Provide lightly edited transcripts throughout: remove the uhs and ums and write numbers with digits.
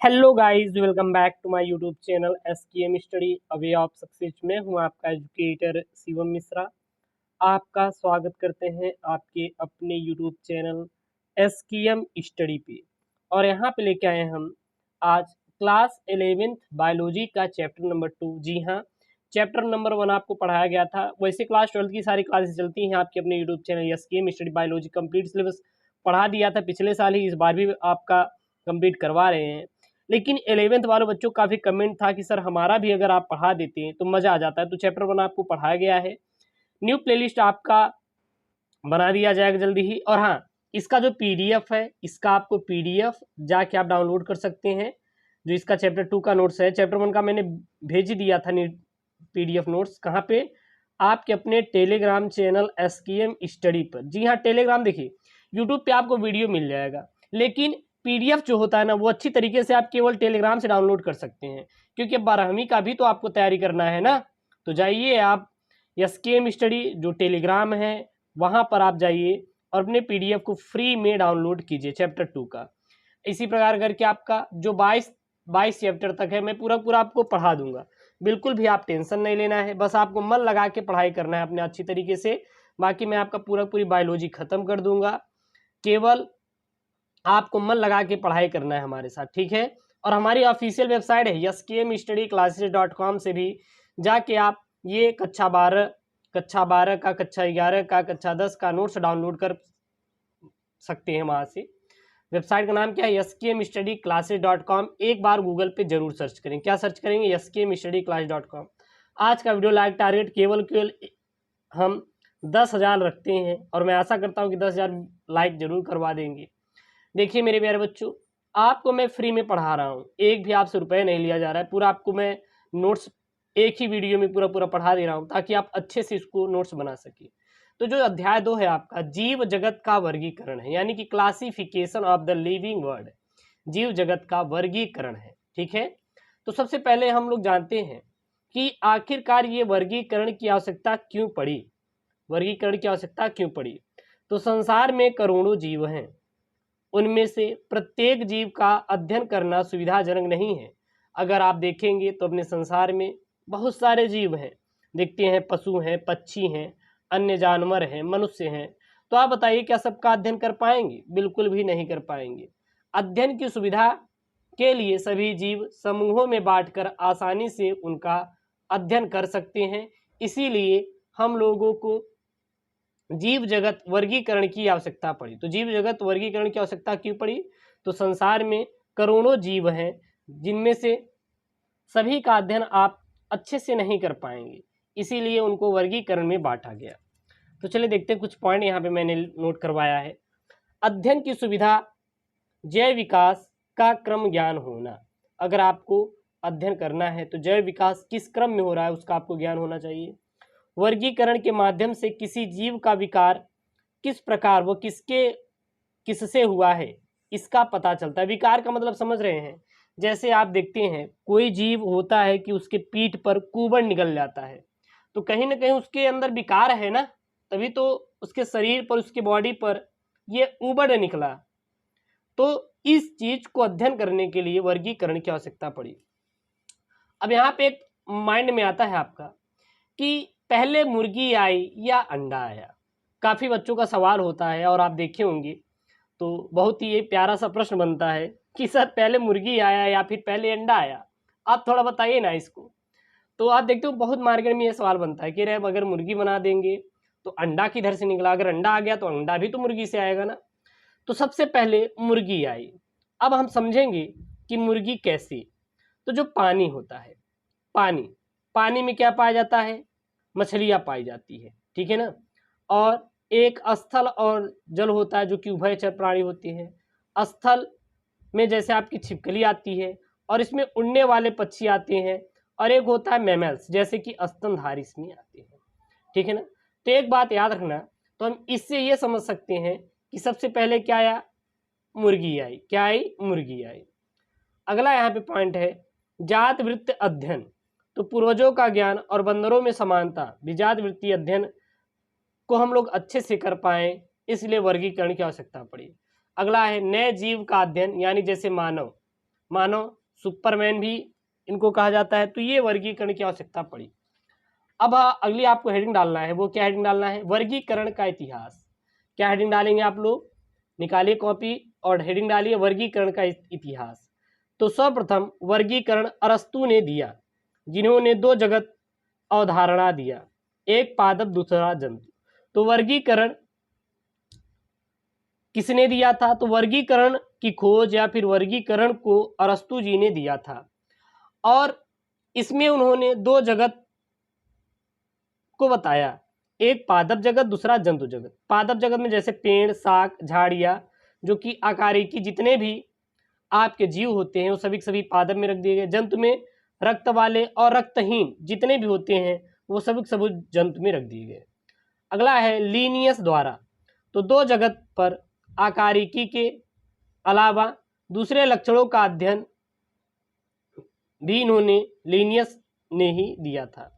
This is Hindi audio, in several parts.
Hello guys, welcome back to my YouTube channel SKM study a way of success में हूं आपका एजुकेटर शिवम मिश्रा। आपका स्वागत करते हैं आपके अपने यूट्यूब चैनल एसकेएम स्टडी पे। और यहाँ पे लेके आए हैं हम आज क्लास 11th बायोलॉजी का चैप्टर नंबर 2। जी हाँ, चैप्टर नंबर 1 आपको पढ़ाया गया था। वैसे क्लास 12 की सारी क्लासेस चलती हैं आपके अपने YouTube channel SKM study biology. Complete syllabus पढ़ा दिया था पिछले साल ही, इस बार भी आपका कंप्लीट करवा रहे हैं। लेकिन 11th वालों बच्चों का काफ़ी कमेंट था कि सर हमारा भी अगर आप पढ़ा देते हैं तो मज़ा आ जाता है। तो चैप्टर 1 आपको पढ़ाया गया है। न्यू प्लेलिस्ट आपका बना दिया जाएगा जल्दी ही। और हाँ, इसका जो पीडीएफ है, इसका आपको पीडीएफ जाके आप डाउनलोड कर सकते हैं। जो इसका चैप्टर 2 का नोट्स है, चैप्टर 1 का मैंने भेज दिया था पीडीएफ नोट्स। कहाँ पे? आपके अपने टेलीग्राम चैनल एसकेएम स्टडी पर। जी हाँ, टेलीग्राम देखिए, यूट्यूब पे आपको वीडियो मिल जाएगा, लेकिन पीडीएफ जो होता है ना, वो अच्छी तरीके से आप केवल टेलीग्राम से डाउनलोड कर सकते हैं, क्योंकि अब 12वीं का भी तो आपको तैयारी करना है ना। तो जाइए आप एसकेएम स्टडी जो टेलीग्राम है वहाँ पर आप जाइए और अपने पीडीएफ को फ्री में डाउनलोड कीजिए चैप्टर 2 का। इसी प्रकार करके आपका जो 22 चैप्टर तक है, मैं पूरा पूरा आपको पढ़ा दूंगा। बिल्कुल भी आप टेंशन नहीं लेना है, बस आपको मन लगा के पढ़ाई करना है अपने अच्छी तरीके से। बाकी मैं आपका पूरी बायोलॉजी खत्म कर दूंगा, केवल आपको मन लगा के पढ़ाई करना है हमारे साथ, ठीक है। और हमारी ऑफिशियल वेबसाइट है skmstudyclasses.com से भी जाके आप ये कक्षा 12 का, कक्षा 11 का, कक्षा 10 का नोट्स डाउनलोड कर सकते हैं वहाँ से। वेबसाइट का नाम क्या है? skmstudyclasses.com। एक बार गूगल पे जरूर सर्च करें। क्या सर्च करेंगे? skmstudyclass.com। आज का वीडियो लाइक टारगेट केवल हम 10,000 रखते हैं और मैं आशा करता हूँ कि 10,000 लाइक जरूर करवा देंगे। देखिए मेरे प्यारे बच्चों, आपको मैं फ्री में पढ़ा रहा हूँ, एक भी आपसे रुपये नहीं लिया जा रहा है। पूरा आपको मैं नोट्स एक ही वीडियो में पूरा पढ़ा दे रहा हूँ, ताकि आप अच्छे से इसको नोट्स बना सके। तो जो अध्याय 2 है आपका, जीव जगत का वर्गीकरण है, यानी कि classification of the living world. जीव जगत का वर्गीकरण है, ठीक है। तो सबसे पहले हम लोग जानते हैं कि आखिरकार ये वर्गीकरण की आवश्यकता क्यों पड़ी। वर्गीकरण की आवश्यकता क्यों पड़ी? तो संसार में करोड़ों जीव हैं, उनमें से प्रत्येक जीव का अध्ययन करना सुविधाजनक नहीं है। अगर आप देखेंगे तो अपने संसार में बहुत सारे जीव हैं, देखते हैं पशु हैं, पक्षी हैं, अन्य जानवर हैं, मनुष्य हैं। तो आप बताइए क्या सबका अध्ययन कर पाएंगे? बिल्कुल भी नहीं कर पाएंगे। अध्ययन की सुविधा के लिए सभी जीव समूहों में बांटकर आसानी से उनका अध्ययन कर सकते हैं। इसीलिए हम लोगों को जीव जगत वर्गीकरण की आवश्यकता पड़ी। तो जीव जगत वर्गीकरण की आवश्यकता क्यों पड़ी? तो संसार में करोड़ों जीव हैं, जिनमें से सभी का अध्ययन आप अच्छे से नहीं कर पाएंगे, इसीलिए उनको वर्गीकरण में बांटा गया। तो चलिए देखते हैं कुछ पॉइंट यहाँ पे मैंने नोट करवाया है। अध्ययन की सुविधा, जैव विकास का क्रम ज्ञान होना। अगर आपको अध्ययन करना है तो जैव विकास किस क्रम में हो रहा है उसका आपको ज्ञान होना चाहिए। वर्गीकरण के माध्यम से किसी जीव का विकार किस प्रकार वो किससे हुआ है इसका पता चलता है। विकार का मतलब समझ रहे हैं? जैसे आप देखते हैं कोई जीव होता है कि उसके पीठ पर कुबड़ निकल जाता है, तो कहीं ना कहीं उसके अंदर विकार है ना, तभी तो उसके शरीर पर, उसके बॉडी पर ये उबड़ निकला। तो इस चीज को अध्ययन करने के लिए वर्गीकरण की आवश्यकता पड़ी। अब यहाँ पे एक माइंड में आता है आपका कि पहले मुर्गी आई या अंडा आया। काफ़ी बच्चों का सवाल होता है और आप देखे होंगे, तो बहुत ही प्यारा सा प्रश्न बनता है कि सर पहले मुर्गी आया या फिर पहले अंडा आया, आप थोड़ा बताइए ना इसको। तो आप देखते हो बहुत मार्केट में ये सवाल बनता है कि रे अगर मुर्गी बना देंगे तो अंडा किधर से निकला? अगर अंडा आ गया तो अंडा भी तो मुर्गी से आएगा ना। तो सबसे पहले मुर्गी आई। अब हम समझेंगे कि मुर्गी कैसी। तो जो पानी होता है, पानी पानी में क्या पाया जाता है? मछलियाँ पाई जाती है, ठीक है ना। और एक स्थल और जल होता है जो कि उभयचर प्राणी होती है। स्थल में जैसे आपकी छिपकली आती है और इसमें उड़ने वाले पक्षी आते हैं, और एक होता है मैमल्स जैसे कि स्तनधारी इसमें आते हैं, ठीक है ना। तो एक बात याद रखना, तो हम इससे ये समझ सकते हैं कि सबसे पहले क्या आया? मुर्गी आई। क्या आई? मुर्गी आई। अगला यहाँ पे पॉइंट है जात वृत्त अध्ययन। तो पूर्वजों का ज्ञान और बंदरों में समानता, विजात वृत्ति अध्ययन को हम लोग अच्छे से कर पाएँ, इसलिए वर्गीकरण की आवश्यकता पड़ी। अगला है नए जीव का अध्ययन, यानी जैसे मानव। मानव, सुपरमैन भी इनको कहा जाता है। तो ये वर्गीकरण की आवश्यकता पड़ी। अब अगली आपको हेडिंग डालना है, वो क्या हेडिंग डालना है? वर्गीकरण का इतिहास। क्या हेडिंग डालेंगे आप लोग? निकालिए कॉपी और हेडिंग डालिए वर्गीकरण का इतिहास। तो सर्वप्रथम वर्गीकरण अरस्तु ने दिया, जिन्होंने दो जगत अवधारणा दिया, एक पादप दूसरा जंतु। तो वर्गीकरण किसने दिया था? तो वर्गीकरण की खोज या फिर वर्गीकरण को अरस्तु जी ने दिया था, और इसमें उन्होंने दो जगत को बताया, एक पादप जगत दूसरा जंतु जगत। पादप जगत में जैसे पेड़, शाक, झाड़ियाँ, जो कि आकारिकी जितने भी आपके जीव होते हैं वो सभी पादप में रख दिए गए। जंतु में रक्त वाले और रक्तहीन जितने भी होते हैं वो सभी जंतु में रख दिए गए। अगला है लीनियस द्वारा। तो दो जगत पर आकारिकी के अलावा दूसरे लक्षणों का अध्ययन भी इन्होंने लीनियस ने ही दिया था।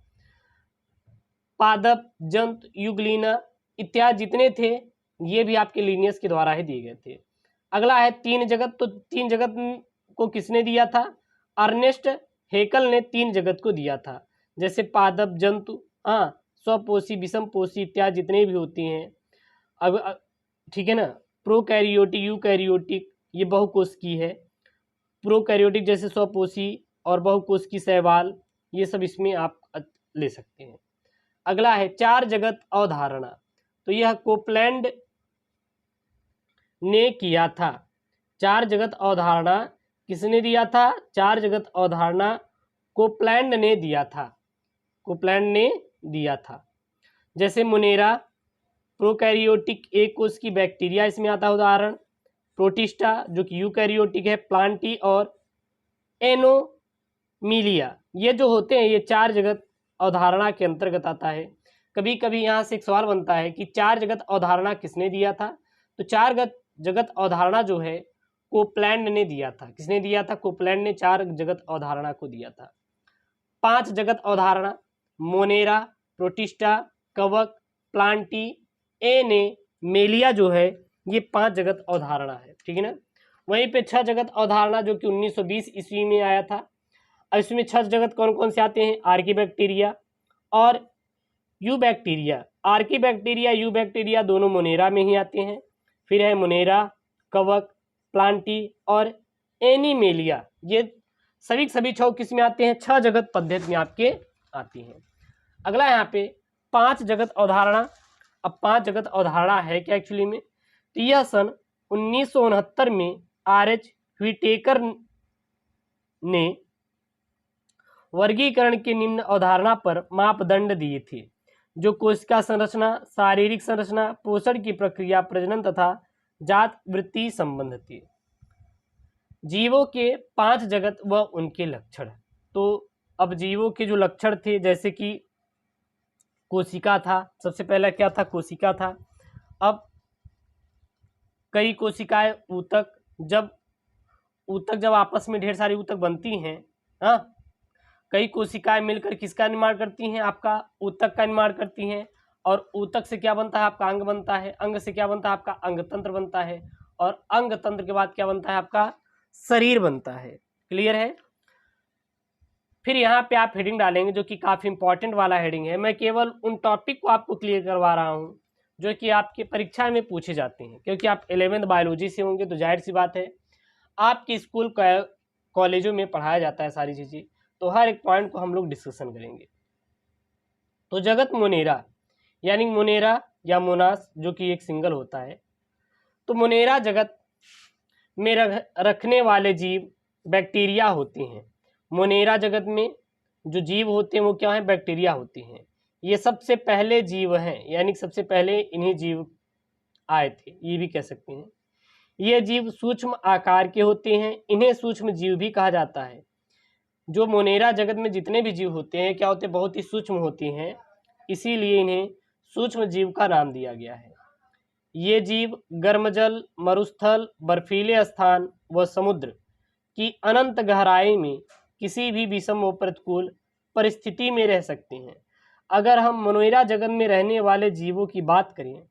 पादप, जंतु, युगलीना इत्यादि जितने थे ये भी आपके लीनियस के द्वारा ही दिए गए थे। अगला है तीन जगत। तो तीन जगत को किसने दिया था? अर्नेस्ट हेकल ने तीन जगत को दिया था। जैसे पादप, जंतु, स्वपोषी, विषमपोषी इत्यादि जितने भी होती हैं। अब ठीक है ना, प्रोकैरियोटिक, यूकैरियोटिक ये बहुकोशिकीय है। प्रोकैरियोटिक जैसे स्वपोषी और बहुकोशिकीय शैवाल, ये सब इसमें आप ले सकते हैं। अगला है चार जगत अवधारणा। तो यह कोपलैंड ने किया था। चार जगत अवधारणा किसने दिया था? चार जगत अवधारणा कोपलैंड ने दिया था। कोपलैंड ने दिया था। जैसे मुनेरा, प्रोकैरियोटिक एक कोश की बैक्टीरिया इसमें आता है उदाहरण। प्रोटिस्टा जो कि यूकैरियोटिक है, प्लांटी और एनोमिलिया, ये जो होते हैं ये चार जगत अवधारणा के अंतर्गत आता है। कभी कभी यहाँ से एक सवाल बनता है कि चार जगत अवधारणा किसने दिया था? तो चार जगत अवधारणा जो है कोपलैंड ने दिया था। किसने दिया था? कोपलैंड ने चार जगत अवधारणा को दिया था। पांच जगत अवधारणा मोनेरा, प्रोटिस्टा, कवक, प्लांटी, एनेमेलिया जो है ये पांच जगत अवधारणा है। ठीक है ना। वहीं पे छह जगत अवधारणा जो कि 1920 ईस्वी में आया था। इसमें छह जगत कौन कौन से आते हैं? आर्कीबैक्टीरिया और यूबैक्टीरिया। आर्कीबैक्टीरिया, यूबैक्टीरिया दोनों मोनेरा में ही आते हैं। फिर है मोनेरा, कवक, प्लांटी और एनीमेलिया, ये सभी छह किस में आते हैं? छह जगत पद्धति में आपके आती हैं। अगला यहाँ पे पांच जगत अवधारणा। अब पांच जगत अवधारणा है क्या एक्चुअली में? तो यह सन 1969 में आर.एच. व्हिटेकर ने वर्गीकरण की निम्न अवधारणा पर मापदंड दिए थे, जो कोशिका संरचना, शारीरिक संरचना, पोषण की प्रक्रिया, प्रजनन तथा जात वृत्ति संबंध थे। जीवों के पांच जगत व उनके लक्षण। तो अब जीवों के जो लक्षण थे, जैसे कि कोशिका था, सबसे पहला क्या था? कोशिका था। अब कई कोशिकाएं ऊतक, जब आपस में ढेर सारी ऊतक बनती हैं, कई कोशिकाएं मिलकर किसका निर्माण करती हैं? आपका ऊतक का निर्माण करती हैं। और ऊतक से क्या बनता है? आपका अंग बनता है। अंग से क्या बनता है? आपका अंग तंत्र बनता है। और अंग तंत्र के बाद क्या बनता है? आपका शरीर बनता है। क्लियर है। फिर यहाँ पे आप हेडिंग डालेंगे जो कि काफ़ी इंपॉर्टेंट वाला हेडिंग है। मैं केवल उन टॉपिक को आपको क्लियर करवा रहा हूँ जो कि आपके परीक्षा में पूछे जाते हैं, क्योंकि आप 11वीं बायोलॉजी से होंगे तो जाहिर सी बात है आपके स्कूल कॉलेजों में पढ़ाया जाता है सारी चीज़ें, तो हर एक पॉइंट को हम लोग डिस्कशन करेंगे। तो जगत मोनेरा यानी मोनेरा या मोनास जो कि एक सिंगल होता है। तो मोनेरा जगत में रखने वाले जीव बैक्टीरिया होते हैं। मोनेरा जगत में जो जीव होते हैं वो क्या है? बैक्टीरिया होते हैं। ये सबसे पहले जीव हैं, यानी सबसे पहले इन्हीं जीव आए थे, ये भी कह सकते हैं। ये जीव सूक्ष्म आकार के होते हैं, इन्हें सूक्ष्म जीव भी कहा जाता है। जो मोनेरा जगत में जितने भी जीव होते हैं क्या होते हैं? बहुत ही सूक्ष्म होते हैं, इसीलिए इन्हें सूक्ष्म जीव का नाम दिया गया है। ये जीव गर्मजल, मरुस्थल, बर्फीले स्थान व समुद्र की अनंत गहराई में किसी भी विषम व प्रतिकूल परिस्थिति में रह सकते हैं। अगर हम मोनेरा जगत में रहने वाले जीवों की बात करें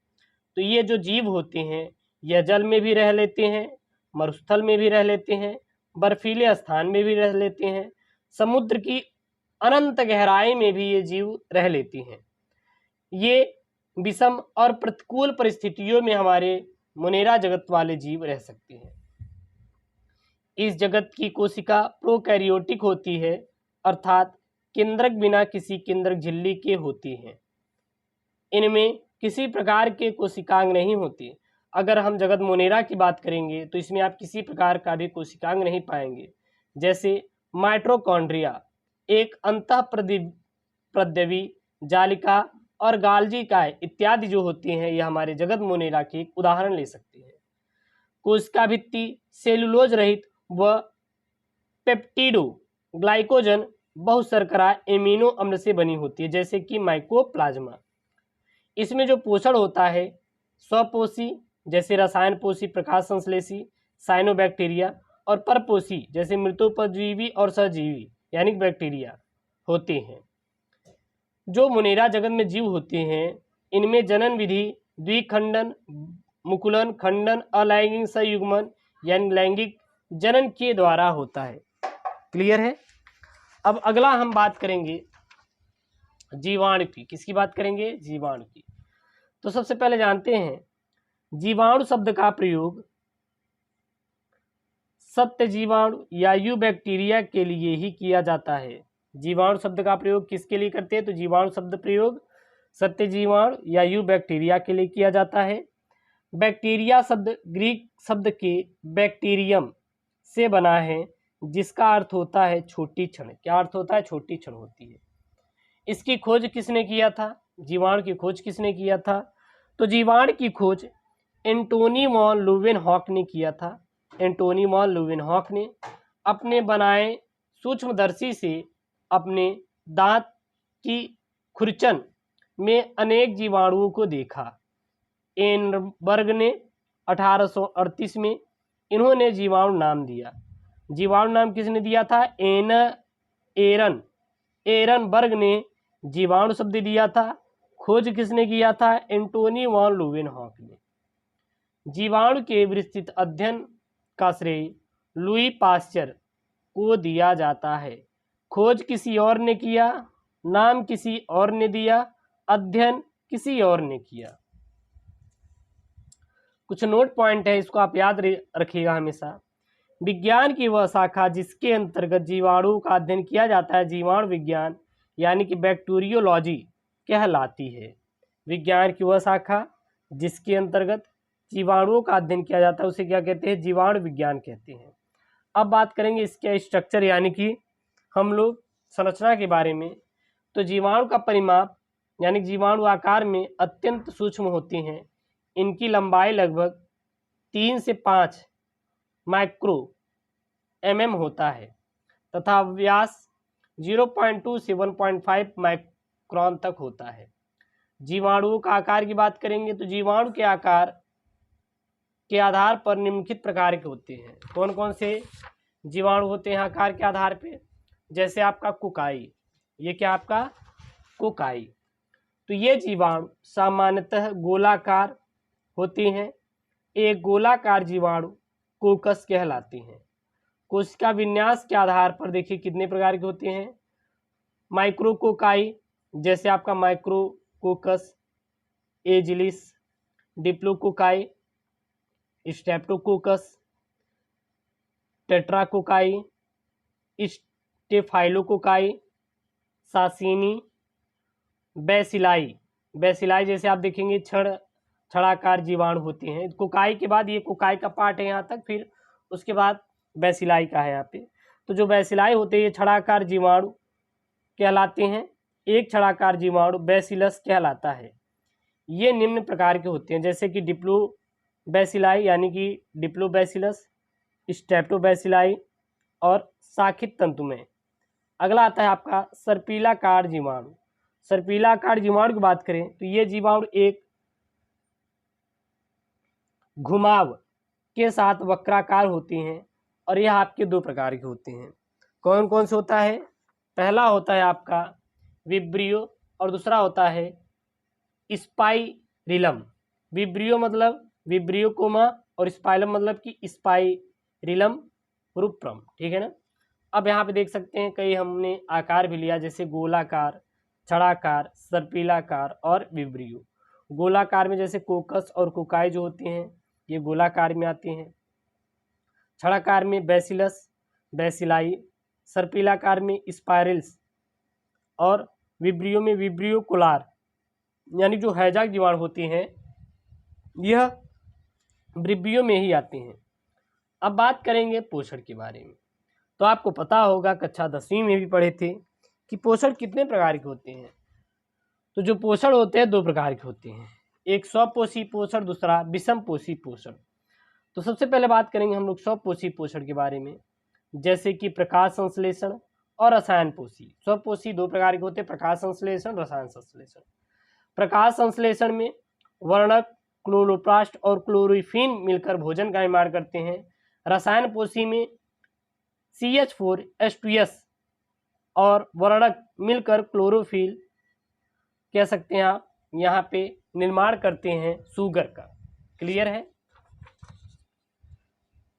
तो ये जो जीव होते हैं यह जल में भी रह लेते हैं, मरुस्थल में भी रह लेते हैं बर्फीले स्थान में भी रह लेते हैं, समुद्र की अनंत गहराई में भी ये जीव रह लेती हैं। ये विषम और प्रतिकूल परिस्थितियों में हमारे मुनेरा जगत वाले जीव रह सकते हैं। इस जगत की कोशिका प्रोकैरियोटिक होती है, अर्थात केंद्रक बिना किसी केंद्रक झिल्ली के होती हैं। इनमें किसी प्रकार के कोशिकांग नहीं होते। अगर हम जगत मोनेरा की बात करेंगे तो इसमें आप किसी प्रकार का भी कोशिकांग नहीं पाएंगे। जैसे माइटोकॉन्ड्रिया, एक अंतःप्रद्रवी जालिका और गाल्जिकाएं इत्यादि जो होती हैं, ये हमारे जगत मोनेरा के एक उदाहरण ले सकते हैं। कोशिका भित्ति सेलुलोज रहित व पेप्टिडो ग्लाइकोजन बहुशर्करा एमिनो अम्ल से बनी होती है, जैसे कि माइकोप्लाज्मा। इसमें जो पोषण होता है स्वपोषी जैसे रसायन पोषी प्रकाश संश्लेषी साइनोबैक्टीरिया, और परपोषी जैसे मृतोपजीवी और सहजीवी यानी बैक्टीरिया होते हैं। जो मुनेरा जगत में जीव होते हैं, इनमें जनन विधि द्विखंडन, मुकुलन, खंडन, अलैंगिक संयुग्मन यानी लैंगिक जनन के द्वारा होता है। क्लियर है। अब अगला हम बात करेंगे जीवाणु की। किसकी बात करेंगे? जीवाणु की। तो सबसे पहले जानते हैं जीवाणु शब्द का प्रयोग सत्य जीवाणु या यू बैक्टीरिया के लिए ही किया जाता है। जीवाणु शब्द का प्रयोग किसके लिए करते हैं? तो जीवाणु शब्द प्रयोग सत्य जीवाणु या यू बैक्टीरिया के लिए किया जाता है। बैक्टीरिया शब्द ग्रीक शब्द के बैक्टीरियम से बना है, जिसका अर्थ होता है छोटी क्षण। क्या अर्थ होता है? छोटी क्षण होती है। इसकी खोज किसने किया था? जीवाणु की खोज किसने किया था? तो जीवाणु की खोज एंटोनी वॉन ल्यूवेनहॉक ने किया था। एंटोनी वॉन ल्यूवेनहॉक ने अपने बनाए सूक्ष्मदर्शी से अपने दांत की खुरचन में अनेक जीवाणुओं को देखा। एनबर्ग ने 1838 में इन्होंने जीवाणु नाम दिया। जीवाणु नाम किसने दिया था? एरनबर्ग ने जीवाणु शब्द दिया था। खोज किसने किया था? एंटोनी वॉन ल्यूवेनहॉक ने। जीवाणु के विस्तृत अध्ययन का श्रेय लुई पास्चर को दिया जाता है। खोज किसी और ने किया, नाम किसी और ने दिया, अध्ययन किसी और ने किया। कुछ नोट पॉइंट है, इसको आप याद रखिएगा हमेशा। विज्ञान की वह शाखा जिसके अंतर्गत जीवाणु का अध्ययन किया जाता है जीवाणु विज्ञान यानी कि बैक्टीरियोलॉजी कहलाती है। विज्ञान की वह शाखा जिसके अंतर्गत जीवाणुओं का अध्ययन किया जाता है उसे क्या कहते हैं? जीवाणु विज्ञान कहते हैं। अब बात करेंगे इसके स्ट्रक्चर यानी कि हम लोग संरचना के बारे में। तो जीवाणु का परिमाप यानी जीवाणु आकार में अत्यंत सूक्ष्म होते हैं। इनकी लंबाई लगभग 3 से 5 माइक्रो mm होता है तथा व्यास 0.2 से 1.5 माइक्रोन तक होता है। जीवाणुओं का आकार की बात करेंगे तो जीवाणु के आकार के आधार पर निम्नलिखित प्रकार के होते हैं। कौन कौन से जीवाणु होते हैं आकार के आधार पे? जैसे आपका कोकाई, ये क्या आपका कोकाई। तो ये जीवाणु सामान्यतः गोलाकार होती हैं। एक गोलाकार जीवाणु कोकस कहलाते हैं। कोशिका विन्यास के आधार पर देखिए कितने प्रकार के होते हैं। माइक्रोकोकाई जैसे आपका micrococcus, agilis, diplococci, streptococcus, tetracocci, staphylococci, sarcinae, bacilli जैसे आप देखेंगे छड़ाकार जीवाणु होते हैं। कोकाई के बाद ये कोकाई का पार्ट है यहाँ तक, फिर उसके बाद बेसिलाई का है यहाँ पे। तो जो बेसिलाई होते हैं ये छड़ाकार जीवाणु कहलाते हैं। एक छड़ाकार जीवाणु बेसिलस कहलाता है। ये निम्न प्रकार के होते हैं जैसे कि डिप्लोबैसिलाई यानी कि डिप्लोबैसिलस, स्टेप्टोबैसिलाई और शाखित तंतु में। अगला आता है आपका सर्पिलाकार जीवाणु। सर्पिलाकार जीवाणु की बात करें तो ये जीवाणु एक घुमाव के साथ वक्राकार होते हैं और यह आपके 2 प्रकार के होते हैं। कौन कौन से होता है? पहला होता है आपका विब्रियो और दूसरा होता है स्पाइरिलम। विब्रियो मतलब विब्रियोकोमा और स्पाइलम मतलब कि स्पाइरिलम रूपक्रम, ठीक है ना। अब यहाँ पे देख सकते हैं कई हमने आकार भी लिया, जैसे गोलाकार, छड़ाकार, सर्पिलाकार और विब्रियो। गोलाकार में जैसे कोकस और कोकाई जो होते हैं ये गोलाकार में आते हैं। छड़ाकार में बैसिलस, बैसिलाई, सर्पिलाकार में स्पाइरल्स और विब्रियो में विब्रियो कोलार, यानी जो हैजा जीवाणु होते हैं यह विब्रियो में ही आते हैं। अब बात करेंगे पोषण के बारे में। तो आपको पता होगा कक्षा 10वीं में भी पढ़े थे कि पोषण कितने प्रकार के होते हैं। तो जो पोषण होते हैं 2 प्रकार के होते हैं, एक स्वपोषी पोषण, दूसरा विषम पोषी पोषण। तो सबसे पहले बात करेंगे हम लोग स्वपोषी पोषण के बारे में, जैसे कि प्रकाश संश्लेषण और रसायन पोषी। स्वपोषी 2 प्रकार के होते हैं, प्रकाश संश्लेषण, रसायन संश्लेषण। प्रकाश संश्लेषण में वर्णक, क्लोरोप्लास्ट और क्लोरोफिन मिलकर भोजन का निर्माण करते हैं। रसायन पोषी में CH4H2S और वर्णक मिलकर क्लोरोफिल कह सकते हैं आप यहाँ पे निर्माण करते हैं शुगर का। क्लियर है।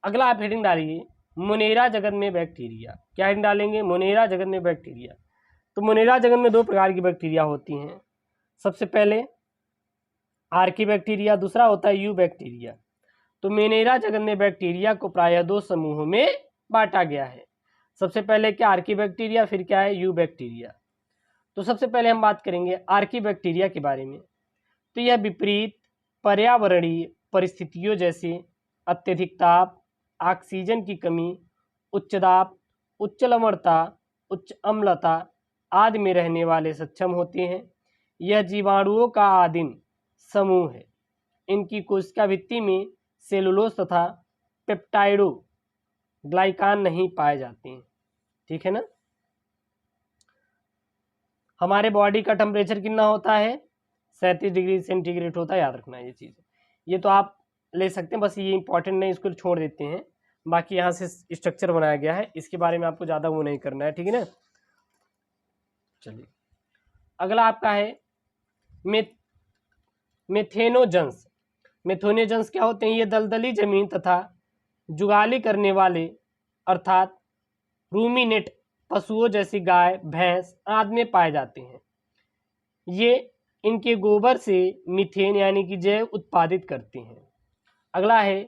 अगला आप हेडिंग डालिए मोनेरा जगत में बैक्टीरिया। क्या हेडिंग डालेंगे? मोनेरा जगत में बैक्टीरिया। तो मोनेरा जगत में 2 प्रकार की बैक्टीरिया होती हैं। सबसे पहले आर्की बैक्टीरिया, दूसरा होता है यू बैक्टीरिया। तो मोनेरा जगत में बैक्टीरिया को प्रायः 2 समूहों में बांटा गया है। सबसे पहले क्या आर्की बैक्टीरिया, फिर क्या है यू बैक्टीरिया। तो सबसे पहले हम बात करेंगे आर्की बैक्टीरिया के बारे में। तो यह विपरीत पर्यावरणीय परिस्थितियों जैसे अत्यधिक ताप, ऑक्सीजन की कमी, उच्च दाब, उच्च लवणता, उच्च अम्लता आदि में रहने वाले सक्षम होते हैं। यह जीवाणुओं का आदिम समूह है। इनकी कोशिका भित्ति में सेलुलोज तथा पेप्टाइडो ग्लाइकान नहीं पाए जाते हैं, ठीक है ना। हमारे बॉडी का टेम्परेचर कितना होता है? 37 डिग्री सेंटीग्रेड होता है, याद रखना ये चीज़। ये तो आप ले सकते हैं, बस ये इंपॉर्टेंट नहीं, इसको छोड़ देते हैं। बाकी यहाँ से स्ट्रक्चर बनाया गया है, इसके बारे में आपको ज़्यादा वो नहीं करना है, ठीक है ना। चलिए अगला आपका है मेथेनोजन्स। मेथेनोजन्स क्या होते हैं? ये दलदली जमीन तथा जुगाली करने वाले अर्थात रूमिनेट पशुओं जैसी गाय, भैंस आदि में पाए जाते हैं। ये इनके गोबर से मीथेन यानी कि जैव उत्पादित करते हैं। अगला है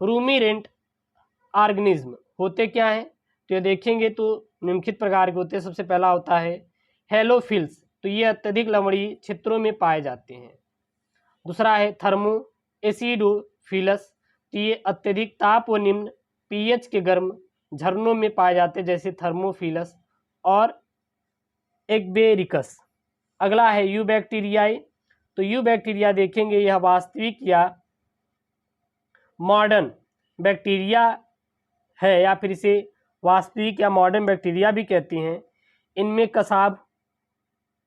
रूमिनेंट ऑर्गेनिज्म। होते क्या है? तो ये देखेंगे तो निम्नलिखित प्रकार के होते हैं। सबसे पहला होता है हेलोफिल्स। तो ये अत्यधिक लवणीय क्षेत्रों में पाए जाते हैं। दूसरा है थर्मो एसिडोफिलस। तो ये अत्यधिक ताप व निम्न पीएच के गर्म झरनों में पाए जाते हैं, जैसे थर्मोफिलस और एक्बेरिकस। अगला है यू बैक्टीरियाई। तो यू बैक्टीरिया देखेंगे यह वास्तविक या मॉडर्न बैक्टीरिया है, या फिर इसे वास्तविक या मॉडर्न बैक्टीरिया भी कहते हैं। इनमें कसाब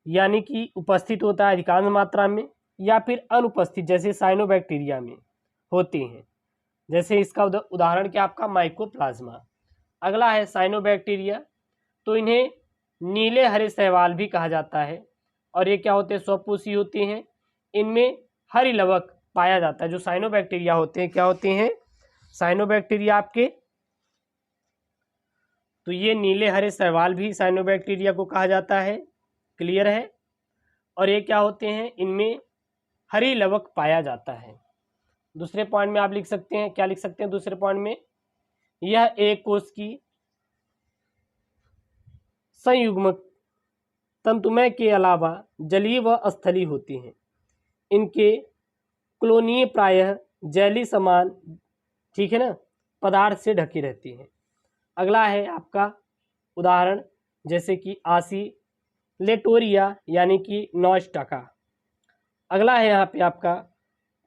यानी कि उपस्थित होता है अधिकांश मात्रा में, या फिर अनुपस्थित जैसे साइनोबैक्टीरिया में होते हैं। जैसे इसका उदाहरण क्या आपका माइकोप्लाज्मा। अगला है साइनोबैक्टीरिया। तो इन्हें नीले हरे शैवाल भी कहा जाता है, और ये क्या होते हैं? स्वपोषी होते हैं। इनमें हरी लवक पाया जाता है। जो साइनोबैक्टीरिया होते हैं क्या होते हैं? साइनोबैक्टीरिया आपके, तो ये नीले हरे शैवाल भी साइनोबैक्टीरिया को कहा जाता है। क्लियर है। और ये क्या होते हैं? इनमें हरी लवक पाया जाता है। दूसरे पॉइंट में आप लिख सकते हैं, क्या लिख सकते हैं दूसरे पॉइंट में? यह एक कोश की संयुग्मक तंतुमय के अलावा जलीय व स्थलीय होती हैं। इनके कॉलोनियां प्रायः जैली समान, ठीक है ना, पदार्थ से ढकी रहती हैं। अगला है आपका उदाहरण, जैसे कि आसिलेटोरिया यानी कि नॉस्टाका। अगला है यहाँ पे आपका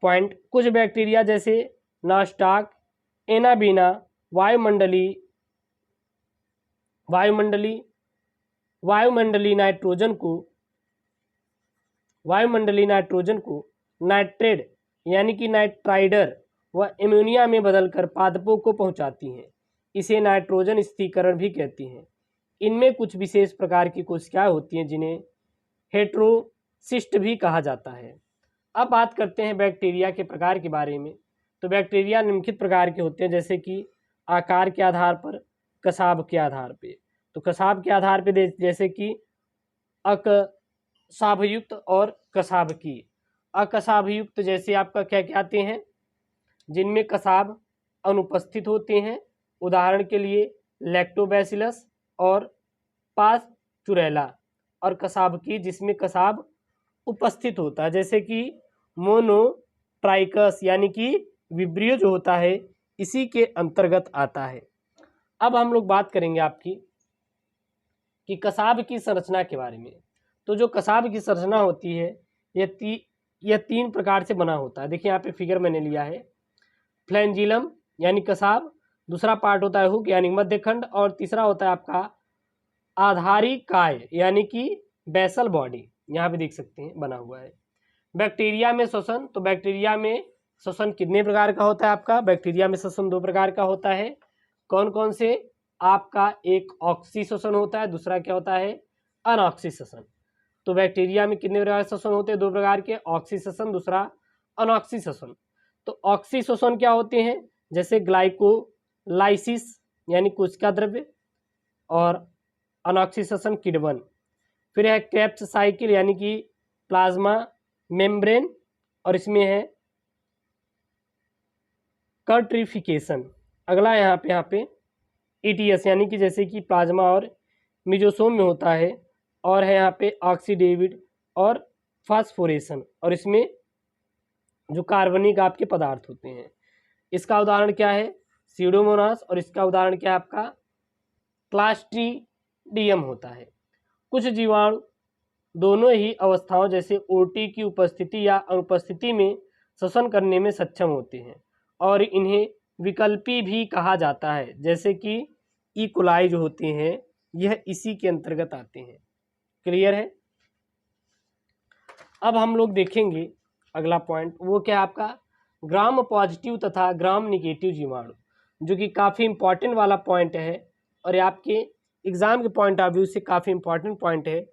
पॉइंट, कुछ बैक्टीरिया जैसे नॉस्टाक, एनाबीना वायुमंडलीय नाइट्रोजन को नाइट्रेट यानी कि नाइट्राइडर व एमोनिया में बदलकर पादपों को पहुंचाती हैं। इसे नाइट्रोजन स्थिरीकरण भी कहती हैं। इनमें कुछ विशेष प्रकार की कोशिकाएं होती हैं जिन्हें हेट्रोसिस्ट भी कहा जाता है। अब बात करते हैं बैक्टीरिया के प्रकार के बारे में। तो बैक्टीरिया निम्नलिखित प्रकार के होते हैं, जैसे कि आकार के आधार पर, कसाब के आधार पे। तो कसाब के आधार पे जैसे कि अकसाबयुक्त और कसाब की। अकसाबयुक्त जैसे आपका क्या कहते हैं, जिनमें कसाब अनुपस्थित होते हैं, उदाहरण के लिए लैक्टोबैसिलस और पास्चुरेला। और कसाब की जिसमें कसाब उपस्थित होता है, जैसे कि मोनोट्राइकस यानी कि विब्रियो जो होता है इसी के अंतर्गत आता है। अब हम लोग बात करेंगे आपकी कि कसाब की संरचना के बारे में। तो जो कसाब की संरचना होती है यह तीन प्रकार से बना होता है। देखिए यहाँ पे फिगर मैंने लिया है। फ्लैंजिलम यानी कसाब, दूसरा पार्ट होता है हुक यानी मध्यखंड, और तीसरा होता है आपका आधारी काय यानी कि बेसल बॉडी, यहाँ पे देख सकते हैं बना हुआ है। बैक्टीरिया में श्वसन, तो बैक्टीरिया में श्वसन कितने प्रकार का होता है आपका? बैक्टीरिया में श्वसन दो प्रकार का होता है। कौन कौन से? आपका एक ऑक्सी श्वसन होता है, दूसरा क्या होता है? अनऑक्सी श्वसन। तो बैक्टीरिया में कितने प्रकार के श्वसन होते हैं? दो प्रकार के, ऑक्सी श्वसन, दूसरा अनऑक्सी श्वसन। तो ऑक्सी श्वसन क्या होते हैं? जैसे ग्लाइकोलाइसिस यानी कोशिका द्रव्य, और अनऑक्सी श्वसन किण्वन। फिर है क्रेब्स साइकिल यानी कि प्लाज्मा मेम्ब्रेन, और इसमें है कर्ट्रिफिकेशन। अगला यहाँ पे ईटीएस यानी कि जैसे कि प्लाज्मा और मिजोसोम में होता है, और है यहाँ पे ऑक्सीडेविड और फास्फोरेशन, और इसमें जो कार्बनिक आपके पदार्थ होते हैं। इसका उदाहरण क्या है? सीडोमोनास, और इसका उदाहरण क्या है आपका? क्लास्ट्रीडियम होता है। कुछ जीवाणु दोनों ही अवस्थाओं जैसे ओटी की उपस्थिति या अनुपस्थिति में श्वसन करने में सक्षम होते हैं, और इन्हें विकल्पी भी कहा जाता है, जैसे कि ई कोलाई जो होते हैं यह इसी के अंतर्गत आते हैं। क्लियर है? अब हम लोग देखेंगे अगला पॉइंट, वो क्या है आपका? ग्राम पॉजिटिव तथा ग्राम निगेटिव जीवाणु, जो कि काफ़ी इंपॉर्टेंट वाला पॉइंट है, और ये आपके एग्जाम के पॉइंट ऑफ व्यू से काफ़ी इंपॉर्टेंट पॉइंट है,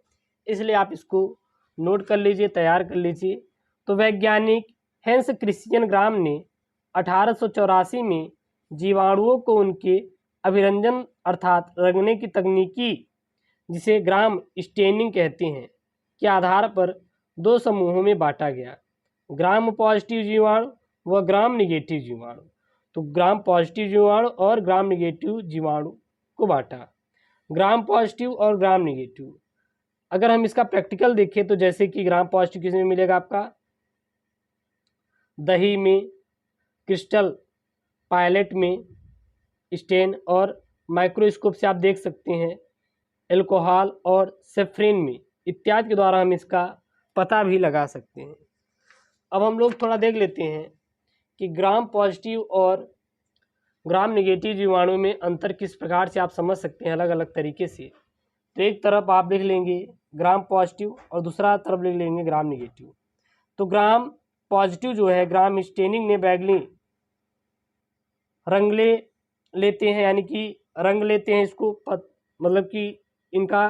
इसलिए आप इसको नोट कर लीजिए, तैयार कर लीजिए। तो वैज्ञानिक हेंस क्रिश्चियन ग्राम ने 1884 में जीवाणुओं को उनके अभिरंजन अर्थात रंगने की तकनीकी, जिसे ग्राम स्टेनिंग कहते हैं, के आधार पर दो समूहों में बांटा गया, ग्राम पॉजिटिव जीवाणु व ग्राम निगेटिव जीवाणु। तो ग्राम पॉजिटिव जीवाणु और ग्राम निगेटिव जीवाणु को बांटा। ग्राम पॉजिटिव और ग्राम निगेटिव, अगर हम इसका प्रैक्टिकल देखें तो जैसे कि ग्राम पॉजिटिव किस में मिलेगा आपका? दही में, क्रिस्टल पायलट में स्टेन, और माइक्रोस्कोप से आप देख सकते हैं एल्कोहल और सेफ्रिन में इत्यादि के द्वारा हम इसका पता भी लगा सकते हैं। अब हम लोग थोड़ा देख लेते हैं कि ग्राम पॉजिटिव और ग्राम निगेटिव जीवाणु में अंतर किस प्रकार से आप समझ सकते हैं अलग अलग तरीके से। तो एक तरफ आप लिख लेंगे ग्राम पॉजिटिव और दूसरा तरफ लिख लेंगे ग्राम निगेटिव। तो ग्राम पॉजिटिव जो है, ग्राम स्टेनिंग ने बैगनी रंग लेते हैं, यानी कि रंग लेते हैं इसको मतलब कि इनका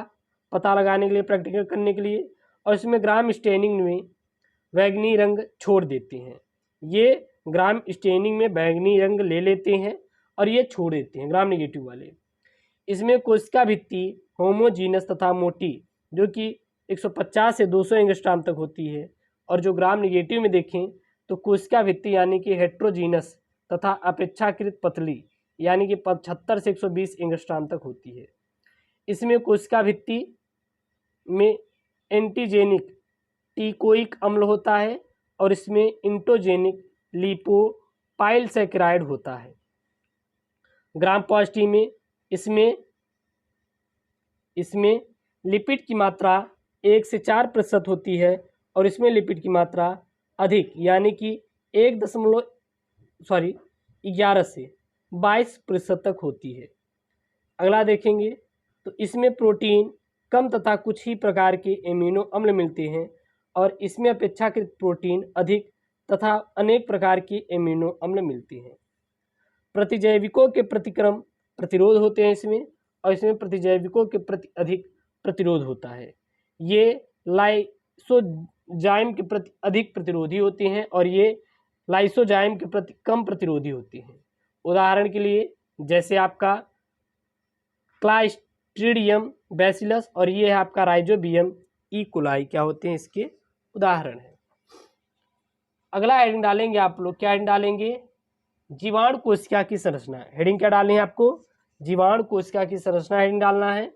पता लगाने के लिए, प्रैक्टिकल करने के लिए, और इसमें ग्राम स्टेनिंग में बैगनी रंग छोड़ देते हैं। ये ग्राम स्टेनिंग में बैगनी रंग ले लेते हैं और ये छोड़ देते हैं ग्राम निगेटिव वाले। इसमें कोशिका भित्ति होमोजीनस तथा मोटी, जो कि 150 से 200 एंगस्ट्राम तक होती है, और जो ग्राम निगेटिव में देखें तो कोशिका भित्ति यानी कि हेट्रोजीनस तथा अपेक्षाकृत पतली, यानी कि 75 से 120 एंगस्ट्राम तक होती है। इसमें कोशिका भित्ति में एंटीजेनिक टीकोइक अम्ल होता है, और इसमें इंटोजेनिक लिपोपाइलसैकेराइड होता है। ग्राम पॉजिटिव में इसमें लिपिड की मात्रा 1 से 4% होती है, और इसमें लिपिड की मात्रा अधिक यानी कि 11 से 22% तक होती है। अगला देखेंगे तो इसमें प्रोटीन कम तथा कुछ ही प्रकार के एमिनो अम्ल मिलते हैं, और इसमें अपेक्षाकृत प्रोटीन अधिक तथा अनेक प्रकार के एमिनो अम्ल मिलते हैं। प्रतिजैविकों के प्रतिक्रम प्रतिरोध होते हैं इसमें, और इसमें प्रतिजैविकों के प्रति अधिक प्रतिरोध होता है। ये लाइसोजाइम के प्रति अधिक प्रतिरोधी होते हैं, और ये लाइसोजाइम के प्रति कम प्रतिरोधी होते हैं। उदाहरण के लिए जैसे आपका क्लास्ट्रीडियम बैसिलस और ये है आपका राइजोबियम इकोलाई, क्या होते हैं इसके उदाहरण हैं। अगला हेडिंग डालेंगे आप लोग, क्या हेडिंग डालेंगे? जीवाणु कोशिका की संरचना। हेडिंग क्या डालनी है आपको? जीवाणु कोशिका की संरचना हेडिंग डालना है।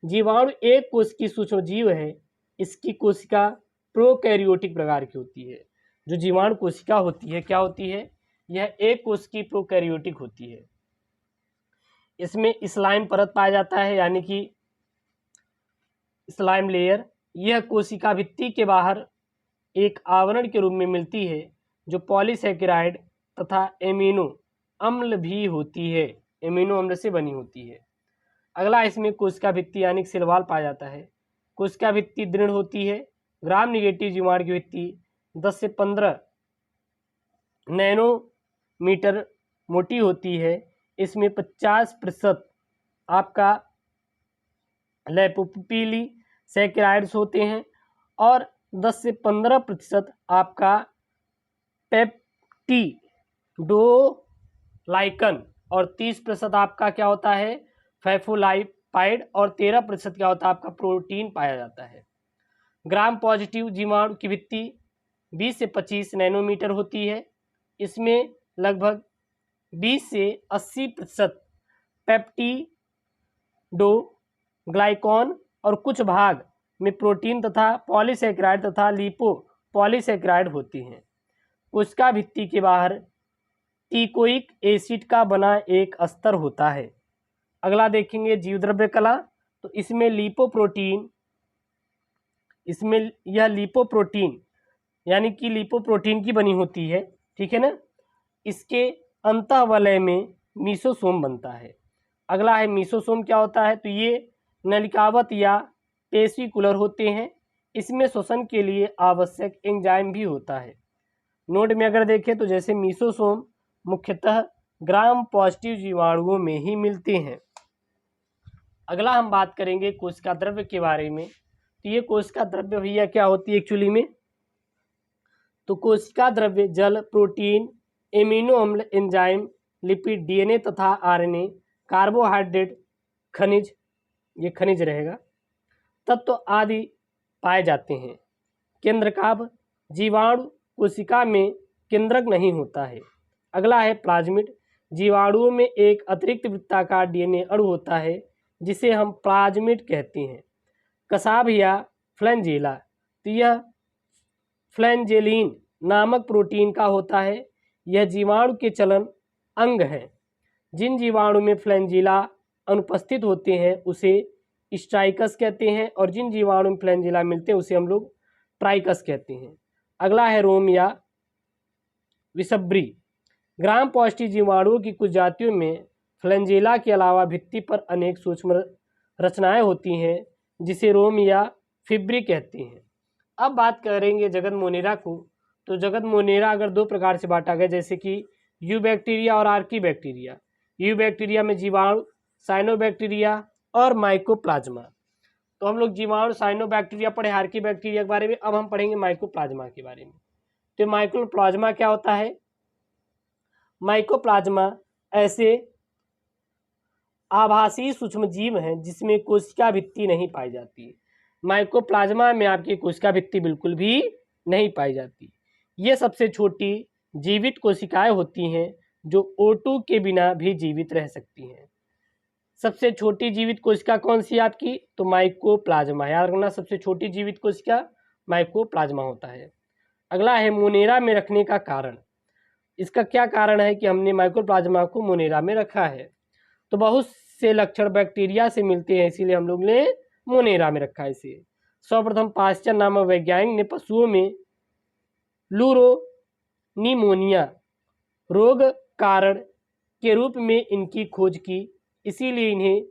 जीवाणु एक कोश की सूक्ष्म जीव है। इसकी कोशिका प्रोकैरियोटिक प्रकार की होती है। जो जीवाणु कोशिका होती है क्या होती है? यह एक कोश की प्रोकैरियोटिक होती है। इसमें स्लाइम परत पाया जाता है, यानी कि स्लाइम लेयर। यह कोशिका भित्ति के बाहर एक आवरण के रूप में मिलती है जो पॉलीसैकेराइड तथा एमिनो अम्ल भी होती है, एमिनो अम्ल से बनी होती है। अगला इसमें कोशिका भित्ति यानी सेल वॉल पाया जाता है। कोशिका भित्ति दृढ़ होती है। ग्राम निगेटिव जीवाणु की भित्ति 10 से 15 नैनोमीटर मोटी होती है। इसमें 50% आपका लेपोपिली सैकेराइड्स होते हैं और 10 से 15% आपका पेप्टिडोलाइकन और 30% आपका क्या होता है? फैफोलाइपाइड और 13% क्या होता है? आपका प्रोटीन पाया जाता है। ग्राम पॉजिटिव जीवाणु की भित्ति 20 से 25 नैनोमीटर होती है। इसमें लगभग 20 से 80% पेप्टिडोग्लाइकॉन और कुछ भाग में प्रोटीन तथा पॉलीसैकेराइड तथा लिपो पॉलीसैकेराइड होती हैं। कोशिका भित्ति के बाहर टिकोइक एसिड का बना एक अस्तर होता है। अगला देखेंगे जीवद्रव्य कला। तो इसमें लिपोप्रोटीन, इसमें यह लिपोप्रोटीन यानी कि लिपोप्रोटीन की बनी होती है, ठीक है ना। इसके अंतःवलय में मीसोसोम बनता है। अगला है मीसोसोम क्या होता है? तो ये नलिकावत या पेसिकुलर होते हैं। इसमें श्वसन के लिए आवश्यक एंजाइम भी होता है। नोट में अगर देखें तो जैसे मीसोसोम मुख्यतः ग्राम पॉजिटिव जीवाणुओं में ही मिलते हैं। अगला हम बात करेंगे कोशिका द्रव्य के बारे में। तो ये कोशिका द्रव्य भैया क्या होती है एक्चुअली में? तो कोशिका द्रव्य जल, प्रोटीन, एमिनो अम्ल, एंजाइम, लिपिड, डीएनए तथा आरएनए, कार्बोहाइड्रेट, खनिज, ये खनिज रहेगा, तत्व आदि पाए जाते हैं। केंद्रकाभ जीवाणु कोशिका में केंद्रक नहीं होता है। अगला है प्लाज्मिड। जीवाणुओं में एक अतिरिक्त वृत्ताकार डीएनए अणु होता है जिसे हम प्लाज्मिड कहते हैं। कसाभ या फ्लैंजेला, तो यह फ्लैंजेलिन नामक प्रोटीन का होता है। यह जीवाणु के चलन अंग है। जिन जीवाणु में फ्लैंजेला अनुपस्थित होते हैं उसे स्ट्राइकस कहते हैं और जिन जीवाणु में फ्लैंजेला मिलते हैं उसे हम लोग ट्राइकस कहते हैं। अगला है रोम या विसब्री। ग्राम पॉजिटिव जीवाणुओं की कुछ जातियों में फ्लैंजेला के अलावा भित्ति पर अनेक सूक्ष्म रचनाएं होती हैं जिसे रोम या फिब्री कहते हैं। अब बात करेंगे जगत मोनेरा को। तो जगत मोनेरा अगर दो प्रकार से बांटा गया, जैसे कि यू बैक्टीरिया और आर्की बैक्टीरिया। यू बैक्टीरिया में जीवाणु, साइनोबैक्टीरिया और माइकोप्लाज्मा। तो हम लोग जीवाणु, साइनोबैक्टीरिया पढ़े, आर्की बैक्टीरिया के बारे में। अब हम पढ़ेंगे माइकोप्लाज्मा के बारे में। तो माइकोप्लाज्मा क्या होता है? माइकोप्लाज्मा ऐसे आभासी सूक्ष्म जीव हैं जिसमें कोशिका भित्ति नहीं पाई जाती। माइकोप्लाज्मा में आपकी कोशिका भित्ति बिल्कुल भी नहीं पाई जाती। ये सबसे छोटी जीवित कोशिकाएं होती हैं जो O2 के बिना भी जीवित रह सकती हैं। सबसे छोटी जीवित कोशिका कौन सी है आपकी? तो माइकोप्लाज्मा। याद रखना, सबसे छोटी जीवित कोशिका माइकोप्लाज्मा होता है। अगला है मोनेरा में रखने का कारण। इसका क्या कारण है कि हमने माइकोप्लाज्मा को मोनेरा में रखा है? तो बहुत से लक्षण बैक्टीरिया से मिलते हैं, इसीलिए हम लोग ने मोनेरा में रखा है इसे। सर्वप्रथम पास्चर नामक वैज्ञानिक ने पशुओं में ल्यूरोनीमोनिया रोग कारण के रूप में इनकी खोज की, इसीलिए इन्हें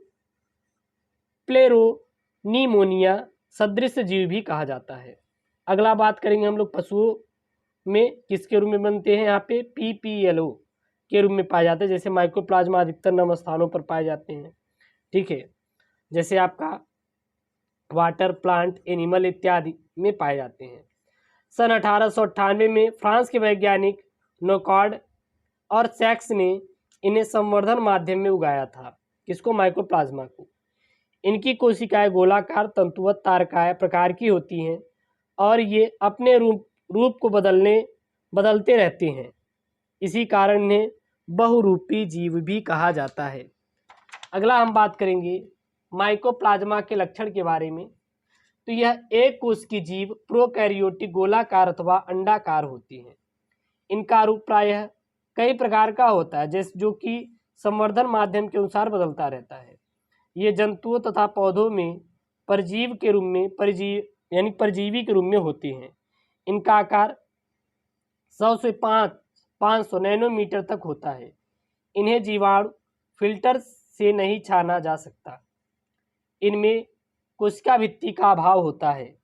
प्लेरोनीमोनिया सदृश जीव भी कहा जाता है। अगला बात करेंगे हम लोग पशुओं में किसके रूप में बनते हैं? यहाँ पे PPLO के रूप में पाए जाते हैं। जैसे माइकोप्लाज्मा अधिकतर 9 स्थानों पर पाए जाते हैं, ठीक है। जैसे आपका वाटर, प्लांट, एनिमल इत्यादि में पाए जाते हैं। सन 1898 में फ्रांस के वैज्ञानिक नोकॉर्ड और सैक्स ने इन्हें संवर्धन माध्यम में उगाया था। किसको? माइकोप्लाज्मा को। इनकी कोशिकाएं गोलाकार तंतुवत तारकाय प्रकार की होती हैं और ये अपने रूप को बदलते रहते हैं। इसी कारण इन्हें बहुरूपी जीव भी कहा जाता है। अगला हम बात करेंगे माइकोप्लाज्मा के लक्षण के बारे में। तो यह एक कोश की जीव प्रोकैरियोटिक गोलाकार अथवा अंडाकार होती हैं। इनका रूप प्रायः कई प्रकार का होता है, जैसे जो कि संवर्धन माध्यम के अनुसार बदलता रहता है। ये जंतुओं तथा पौधों में परजीवी के रूप में होते हैं। इनका आकार 100 से 500 नैनोमीटर तक होता है। इन्हें जीवाणु फिल्टर से नहीं छाना जा सकता। इनमें कोशिका भित्ति का अभाव होता है।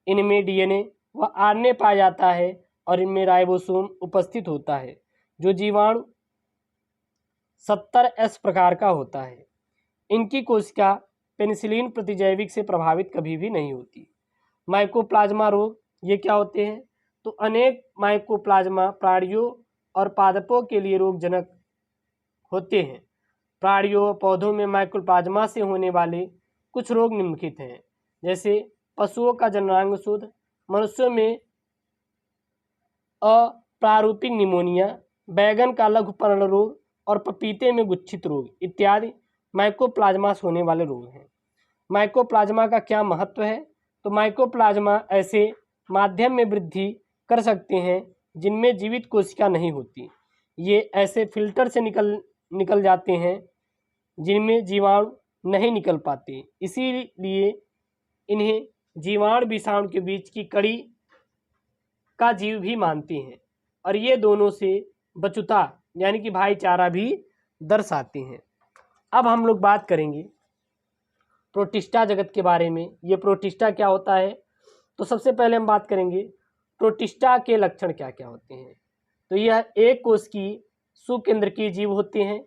इनमें डीएनए व आरएनए पाया जाता है और इनमें राइबोसोम उपस्थित होता है जो जीवाणु 70S प्रकार का होता है। इनकी कोशिका पेनिसिलिन प्रतिजैविक से प्रभावित कभी भी नहीं होती। माइकोप्लाज्मा रोग ये क्या होते हैं? तो अनेक माइकोप्लाज्मा प्राणियों और पादपों के लिए रोगजनक होते हैं। प्राणियों व पौधों में माइकोप्लाज्मा से होने वाले कुछ रोग निम्नलिखित हैं, जैसे पशुओं का जननांग शोथ, मनुष्यों में अप्रारूपिक निमोनिया, बैगन का लघु पर्ण रोग और पपीते में गुच्छित रोग इत्यादि माइकोप्लाज्मा से होने वाले रोग हैं। माइकोप्लाज्मा का क्या महत्व है? तो माइकोप्लाज्मा ऐसे माध्यम में वृद्धि कर सकते हैं जिनमें जीवित कोशिका नहीं होती। ये ऐसे फिल्टर से निकल जाते हैं जिनमें जीवाणु नहीं निकल पाते। इसीलिए इन्हें जीवाणु विषाणु के बीच की कड़ी का जीव भी मानते हैं और ये दोनों से बचुता यानी कि भाईचारा भी दर्शाते हैं। अब हम लोग बात करेंगे प्रोटिस्टा जगत के बारे में। ये प्रोटिस्टा क्या होता है? तो सबसे पहले हम बात करेंगे प्रोटिस्टा के लक्षण क्या क्या होते हैं। तो यह एक कोश की सुकेंद्रकीय जीव होते हैं।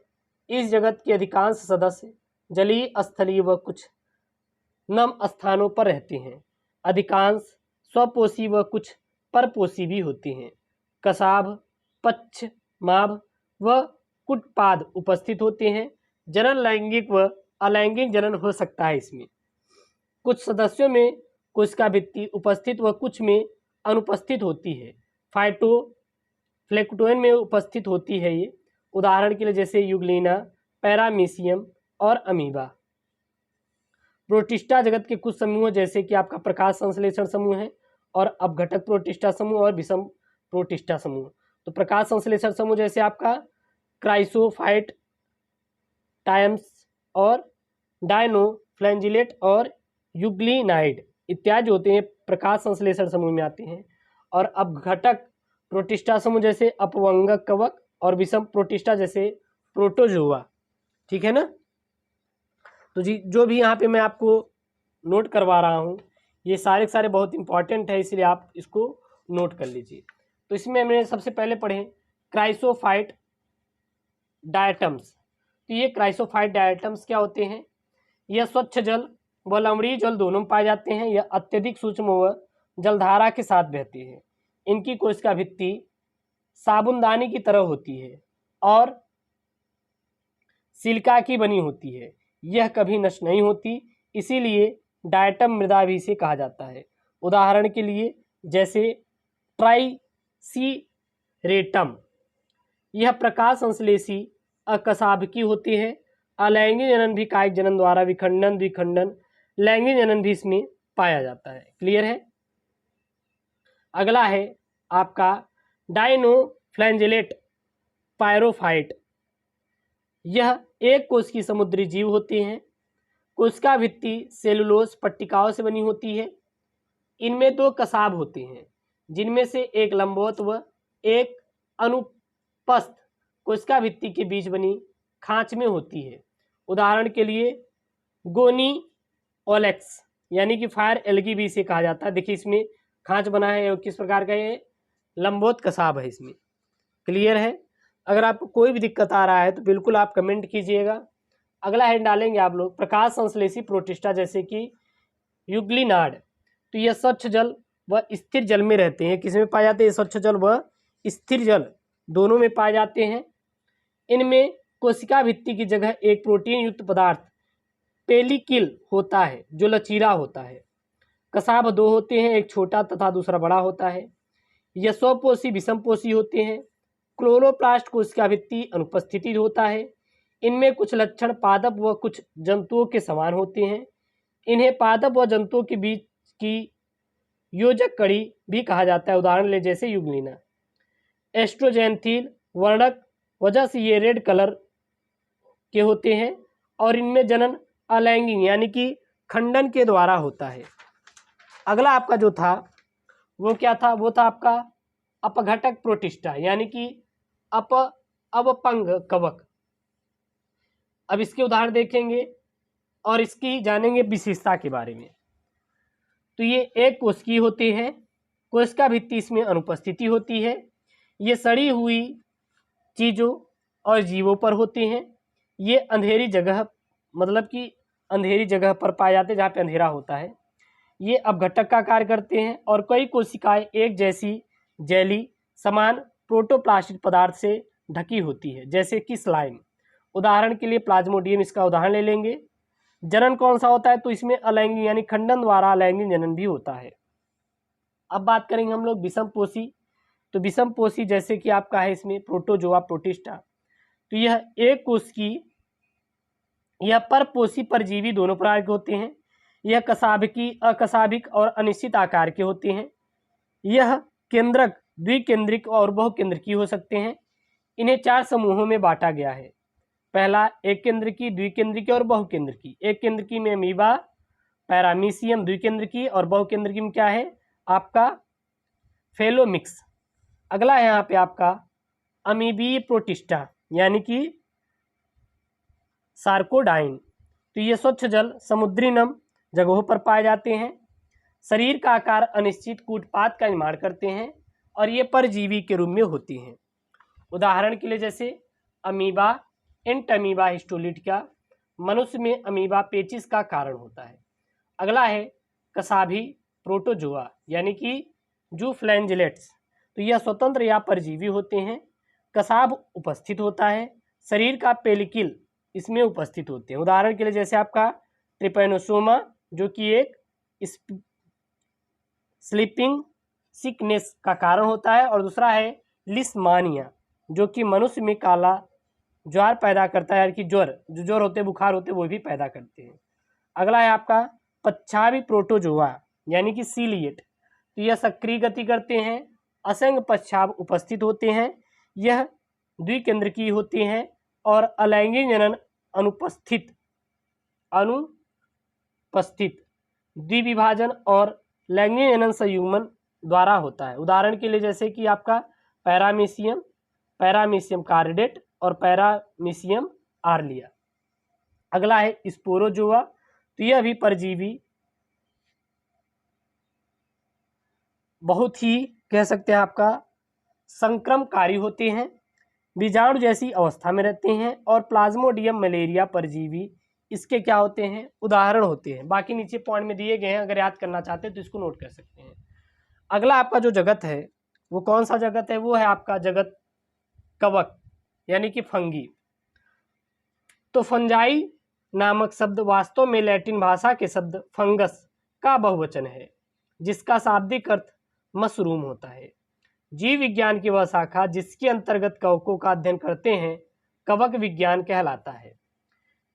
इस जगत के अधिकांश सदस्य जलीय, स्थलीय व कुछ नम स्थानों पर रहते हैं। अधिकांश स्वपोषी व कुछ परपोषी भी होते हैं। कसाभ, पच्छ, माभ व कुटपाद उपस्थित होते हैं। जनन लैंगिक व अलैंगिक जनन हो सकता है इसमें। कुछ सदस्यों में कोशिका भित्ति उपस्थित व कुछ में अनुपस्थित होती है। फाइटोप्लैंक्टन में उपस्थित होती है ये, उदाहरण के लिए जैसे यूग्लिना, पैरामीशियम और अमीबा। प्रोटिस्टा जगत के कुछ समूह जैसे कि आपका प्रकाश संश्लेषण समूह है और अपघटक प्रोटिस्टा समूह और विषम प्रोटिस्टा समूह। तो प्रकाश संश्लेषण समूह जैसे आपका क्राइसोफाइट, टाइम्स और डायनोफ्लैंजिलेट और यूग्लिनाइड इत्यादि होते हैं, प्रकाश संश्लेषण समूह में आते हैं। और अपघटक प्रोटिस्टा समूह जैसे अपवंगक कवक और विषम प्रोटिस्टा जैसे प्रोटोजोआ। ठीक है ना? तो जी जो भी यहाँ पे मैं आपको नोट करवा रहा हूँ ये सारे के सारे बहुत इंपॉर्टेंट है, इसलिए आप इसको नोट कर लीजिए। तो इसमें हमने सबसे पहले पढ़े क्राइसोफाइट डायटम्स। तो ये क्राइसोफाइट डायटम्स क्या होते हैं? यह स्वच्छ जल व लवणीय जल दोनों में पाए जाते हैं। यह अत्यधिक सूक्ष्म व जलधारा के साथ बहते हैं। इनकी कोशिका भित्ति साबुनदानी की तरह होती है और सिलिका की बनी होती है। यह कभी नष्ट नहीं होती, इसीलिए डायटम मृदा भी इसे कहा जाता है। उदाहरण के लिए जैसे ट्राइसीरेटम, यह प्रकाश संश्लेषी अकशाभिकी होती है। अलैंगिक जनन भी कायिक जनन द्वारा विखंडन द्विखंडन लैंगिक जनन भी इसमें पाया जाता है। क्लियर है? अगला है आपका डायनोफ्लैंजिलेट पायरोफाइट। यह एक कोश की समुद्री जीव होती हैं। कोशिका भित्ति सेलुलोज पट्टिकाओं से बनी होती है। इनमें दो कसाब होते हैं जिनमें से एक लंबवत व एक अनुपस्थ कोशिका भित्ति के बीच बनी खांच में होती है। उदाहरण के लिए गोनी ओलेक्स यानी कि फायर एल्गी भी इसे कहा जाता है। देखिए इसमें खांच बना है और किस प्रकार का ये लंबवत कसाब है इसमें। क्लियर है? अगर आपको कोई भी दिक्कत आ रहा है तो बिल्कुल आप कमेंट कीजिएगा। अगला हैंड डालेंगे आप लोग प्रकाश संश्लेषी प्रोटिस्टा जैसे कि यूग्लिनाड। तो यह स्वच्छ जल व स्थिर जल में रहते हैं। किसमें पाए जाते हैं? स्वच्छ जल व स्थिर जल दोनों में पाए जाते हैं। इनमें कोशिका भित्ति की जगह एक प्रोटीन युक्त पदार्थ पेलिकिल होता है जो लचीला होता है। कसाभ दो होते हैं, एक छोटा तथा दूसरा बड़ा होता है। यह स्वपोषी विषमपोषी होते हैं। क्लोरोप्लास्ट कोशिका भित्ति अनुपस्थिति होता है। इनमें कुछ लक्षण पादप व कुछ जंतुओं के समान होते हैं। इन्हें पादप व जंतुओं के बीच की योजक कड़ी भी कहा जाता है। उदाहरण ले जैसे युग्लिना। एस्ट्रोजेंथिल वर्णक वजह से ये रेड कलर के होते हैं और इनमें जनन अलैंगिक यानी कि खंडन के द्वारा होता है। अगला आपका जो था वो क्या था, वो था आपका अपघटक प्रोटिस्टा यानी कि अवपंग कवक। अब इसके उदाहरण देखेंगे और इसकी जानेंगे विशेषता के बारे में। तो ये एक कोशिकीय होते हैं, कोशिका भित्ति इसमें अनुपस्थिति होती है। ये सड़ी हुई चीज़ों और जीवों पर होते हैं। ये अंधेरी जगह मतलब कि अंधेरी जगह पर पाए जाते हैं जहाँ पे अंधेरा होता है। ये अपघटक का कार्य करते हैं और कई कोशिकाएं एक जैसी जेली समान प्रोटोप्लास्टिक पदार्थ से ढकी होती है जैसे कि स्लाइम। उदाहरण के लिए प्लाज्मोडियम इसका उदाहरण ले लेंगे। जनन कौन सा होता है, तो इसमें अलैंगिक यानी खंडन द्वारा अलैंगिक जनन भी होता है। अब बात करेंगे हम लोग विषमपोषी। तो विषमपोषी जैसे कि आपका है इसमें प्रोटोजोआ प्रोटिस्टा। तो यह एक कोशिकीय यह परपोषी परजीवी दोनों प्रकार के होते हैं। यह कसाभिकी अकसाभिक और अनिश्चित आकार के होते हैं। यह केंद्रक द्विकेंद्रिक और बहुकेंद्रिकी हो सकते हैं। इन्हें 4 समूहों में बांटा गया है। पहला एक केंद्रिकी, द्विकेंद्रिकी और बहुकेंद्रिकी। एक केंद्रिकी में अमीबा, पैरामीशियम द्विकेंद्रिकी और बहुकेंद्रिकी में क्या है आपका फेलोमिक्स। अगला है यहाँ पे आपका अमीबीय प्रोटिस्टा यानी कि सार्कोडाइन। तो ये स्वच्छ जल समुद्री नम जगहों पर पाए जाते हैं। शरीर का आकार अनिश्चित कूटपात का निर्माण करते हैं और ये परजीवी के रूप में होती हैं। उदाहरण के लिए जैसे अमीबा एंटमीबा हिस्टोलिटिका, मनुष्य में अमीबा पेचिस का कारण होता है। अगला है कसाभी प्रोटोजोआ यानी कि जूफ्लैंजिलेट्स। तो यह स्वतंत्र या परजीवी होते हैं। कसाभ उपस्थित होता है। शरीर का पेलिकिल इसमें उपस्थित होते हैं। उदाहरण के लिए जैसे आपका ट्रिपैनोसोमा जो कि एक स्लीपिंग सिकनेस का कारण होता है, और दूसरा है लिस्मानिया जो कि मनुष्य में काला ज्वार पैदा करता है, यानी कि जो ज्वर होते हैं बुखार होते हैं वो भी पैदा करते हैं। अगला है आपका पच्छावी प्रोटोजोआ यानी कि सीलिएट। तो यह सक्रिय गति करते हैं। असंग पच्छाव उपस्थित होते हैं। यह द्विकेंद्रकीय होते हैं और अलैंगिक जनन अनुपस्थित द्विविभाजन और लैंगिक जनन संयुग्मन द्वारा होता है। उदाहरण के लिए जैसे कि आपका पैरामीशियम कार्डेट और पैरामीशियम आर्लिया। अगला है स्पोरोजोआ। तो यह भी परजीवी बहुत ही कह सकते हैं आपका संक्रमणकारी होते हैं। बीजाणु जैसी अवस्था में रहते हैं और प्लाज्मोडियम मलेरिया परजीवी इसके क्या होते हैं उदाहरण होते हैं। बाकी नीचे पॉइंट में दिए गए हैं, अगर याद करना चाहते हैं तो इसको नोट कर सकते हैं। अगला आपका जो जगत है वो कौन सा जगत है, वो है आपका जगत कवक यानी कि फंगी। तो फंजाई नामक शब्द वास्तव में लैटिन भाषा के शब्द फंगस का बहुवचन है जिसका शाब्दिक अर्थ मशरूम होता है। जीव विज्ञान की वह शाखा जिसके अंतर्गत कवकों का अध्ययन करते हैं कवक विज्ञान कहलाता है।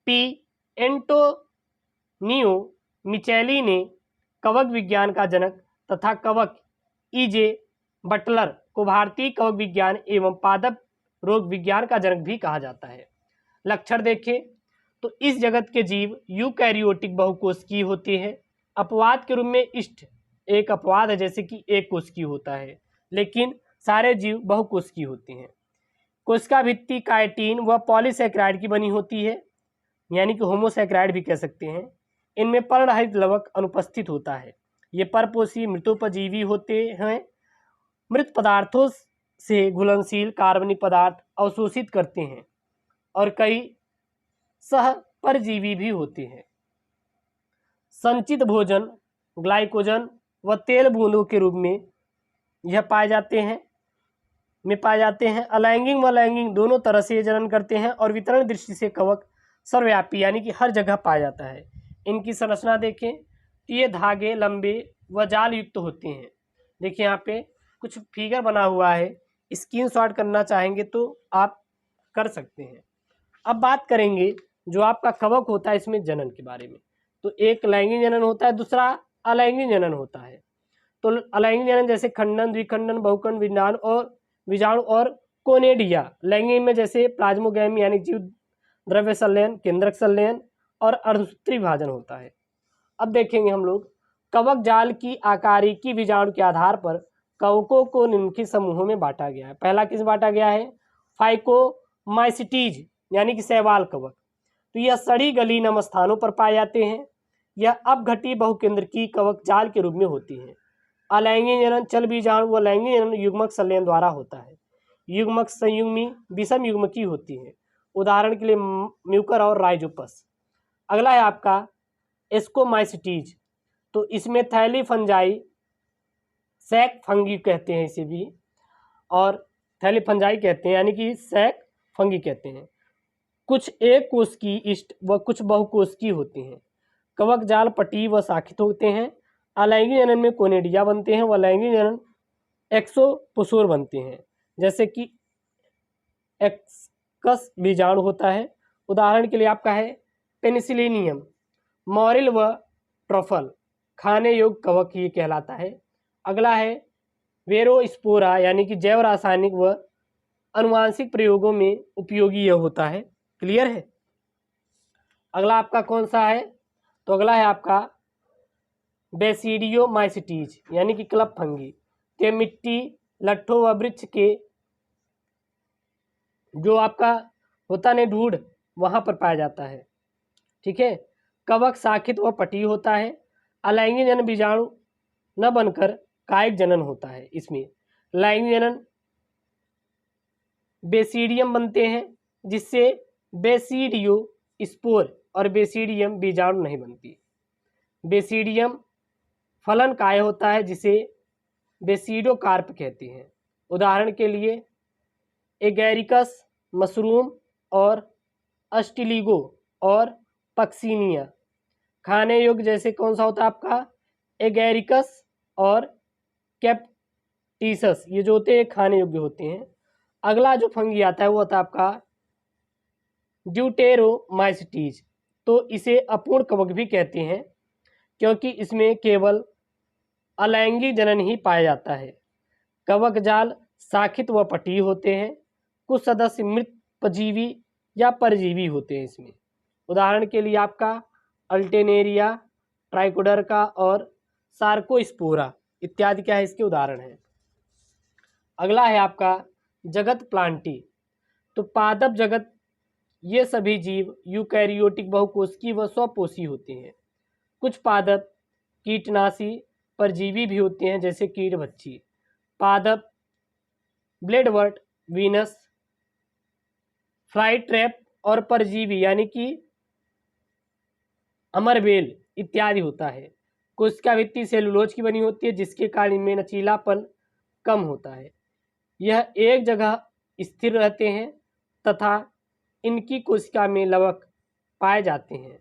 पी एंटोनियो मिचेली ने कवक विज्ञान का जनक तथा कवक ईजे बटलर को भारतीय कवक विज्ञान एवं पादप रोग विज्ञान का जनक भी कहा जाता है। लक्षण देखें तो इस जगत के जीव यूकैरियोटिक बहुकोशिकीय होते हैं। अपवाद के रूप में इष्ट एक अपवाद है जैसे कि एक कोशिकीय होता है, लेकिन सारे जीव बहुकोशिकीय होते हैं। कोशिका भित्ति काइटिन व पॉलीसैकेराइड की बनी होती है यानी कि होमोसैकेराइड भी कह सकते हैं। इनमें पर्णरहित लवक अनुपस्थित होता है। ये परपोषी मृतोपजीवी होते हैं। मृत पदार्थों से घुलनशील कार्बनिक पदार्थ अवशोषित करते हैं और कई सह परजीवी भी होते हैं। संचित भोजन ग्लाइकोजन व तेल बूंदों के रूप में यह पाए जाते हैं। में पाए जाते हैं। अलैंगिक व लैंगिक दोनों तरह से ये जनन करते हैं और वितरण दृष्टि से कवक सर्वव्यापी यानी कि हर जगह पाया जाता है। इनकी संरचना देखें तो ये धागे लंबे व जाल युक्त होते हैं। देखिए यहाँ पे कुछ फिगर बना हुआ है, स्क्रीनशॉट करना चाहेंगे तो आप कर सकते हैं। अब बात करेंगे जो आपका कवक होता है इसमें जनन के बारे में। तो एक लैंगिक जनन होता है, दूसरा अलैंगिक जनन होता है। तो अलैंगिक जनन जैसे खंडन, द्विखंडन, बहुखंड, बीजाणु और कोनेडिया। लैंगिक में जैसे प्लाज्मोगैमी यानी जीव द्रव्य संलयन, केंद्रक संलयन और अर्धसूत्री विभाजन होता है। अब देखेंगे हम लोग कवक जाल की आकारिकी बीजाणु के आधार पर कवकों को निम्नलिखित समूहों में बांटा गया है। पहला किस बांटा गया है? फाइकोमाइसिटीज यानी कि शैवाल कवक। तो यह सड़ी गली नम स्थानों पर पाए जाते हैं। यह अपघटी बहुकेंद्रकीय कवक जाल के रूप में होती हैं। अलैंगिक जनन चल बीजाणु व लैंगिक जनन युग्मक संलयन द्वारा होता है। युग्मक संयुग्मी विषम युग्मकी होती है, उदाहरण के लिए म्यूकर और राइजोपस। अगला है आपका एस्कोमाइसिटीज। तो इसमें थैली फंजाई, सैक फंगी कहते हैं इसे भी, और थैली फंजाई कहते हैं यानी कि सैक फंगी कहते हैं। कुछ एक कोष की इष्ट व कुछ बहुकोष की होती हैं। कवक जाल पटी व शाखित होते हैं। अलैंगिक जनन में कोनेडिया बनते हैं व लैंगिक जनन एक्सोपोसोर बनते हैं, जैसे कि एक्सकस बीजाणु होता है। उदाहरण के लिए आपका है पेनिसिलिनियम, मॉरिल व ट्रफल खाने योग्य कवक ये कहलाता है। अगला है वेरोस्पोरा यानी कि जैव रासायनिक व अनुवांशिक प्रयोगों में उपयोगी यह होता है। क्लियर है? अगला आपका कौन सा है? तो अगला है आपका बेसिडियोमाइसिटीज यानी कि क्लब फंगी। के मिट्टी, लट्ठों व वृक्ष के जो आपका होता नहीं ढूढ़ वहाँ पर पाया जाता है। ठीक है। कवक शाखित व पटी होता है। अलैंगिक जनन बीजाणु न बनकर कायिक जनन होता है। इसमें लैंगिक जनन बेसिडियम बनते हैं, जिससे बेसिडियो स्पोर और बेसिडियम बीजाणु नहीं बनती। बेसिडियम फलन काय होता है जिसे बेसिडोकार्प कहते हैं। उदाहरण के लिए एगैरिकस मशरूम और अस्टिलिगो और पक्सिनिया। खाने योग्य जैसे कौन सा होता है आपका? एगैरिकस और कैप्टिसस, ये जो होते हैं खाने योग्य होते हैं। अगला जो फंगी आता है वो होता है आपका ड्यूटेरोमाइसिटीज। तो इसे अपूर्ण कवक भी कहते हैं क्योंकि इसमें केवल अलैंगिक जनन ही पाया जाता है। कवक जाल शाखित व पटी होते हैं। कुछ सदस्य मृत परजीवी या परजीवी होते हैं इसमें। उदाहरण के लिए आपका अल्टेनेरिया, ट्राइकोडर्का और सार्कोस्पोरा इत्यादि क्या है इसके उदाहरण हैं। अगला है आपका जगत प्लांटी। तो पादप जगत ये सभी जीव यूकैरियोटिक बहुकोशिकीय व स्वपोषी होते हैं। कुछ पादप कीटनाशी परजीवी भी होते हैं जैसे कीट भक्षी। पादप ब्लेडवर्ट, वीनस, फ्लाई ट्रैप और परजीवी यानी कि अमरबेल इत्यादि होता है। कोशिका भित्ति सेलुलोज की बनी होती है जिसके कारण इनमें लचीलापन कम होता है। यह एक जगह स्थिर रहते हैं तथा इनकी कोशिका में लवक पाए जाते हैं।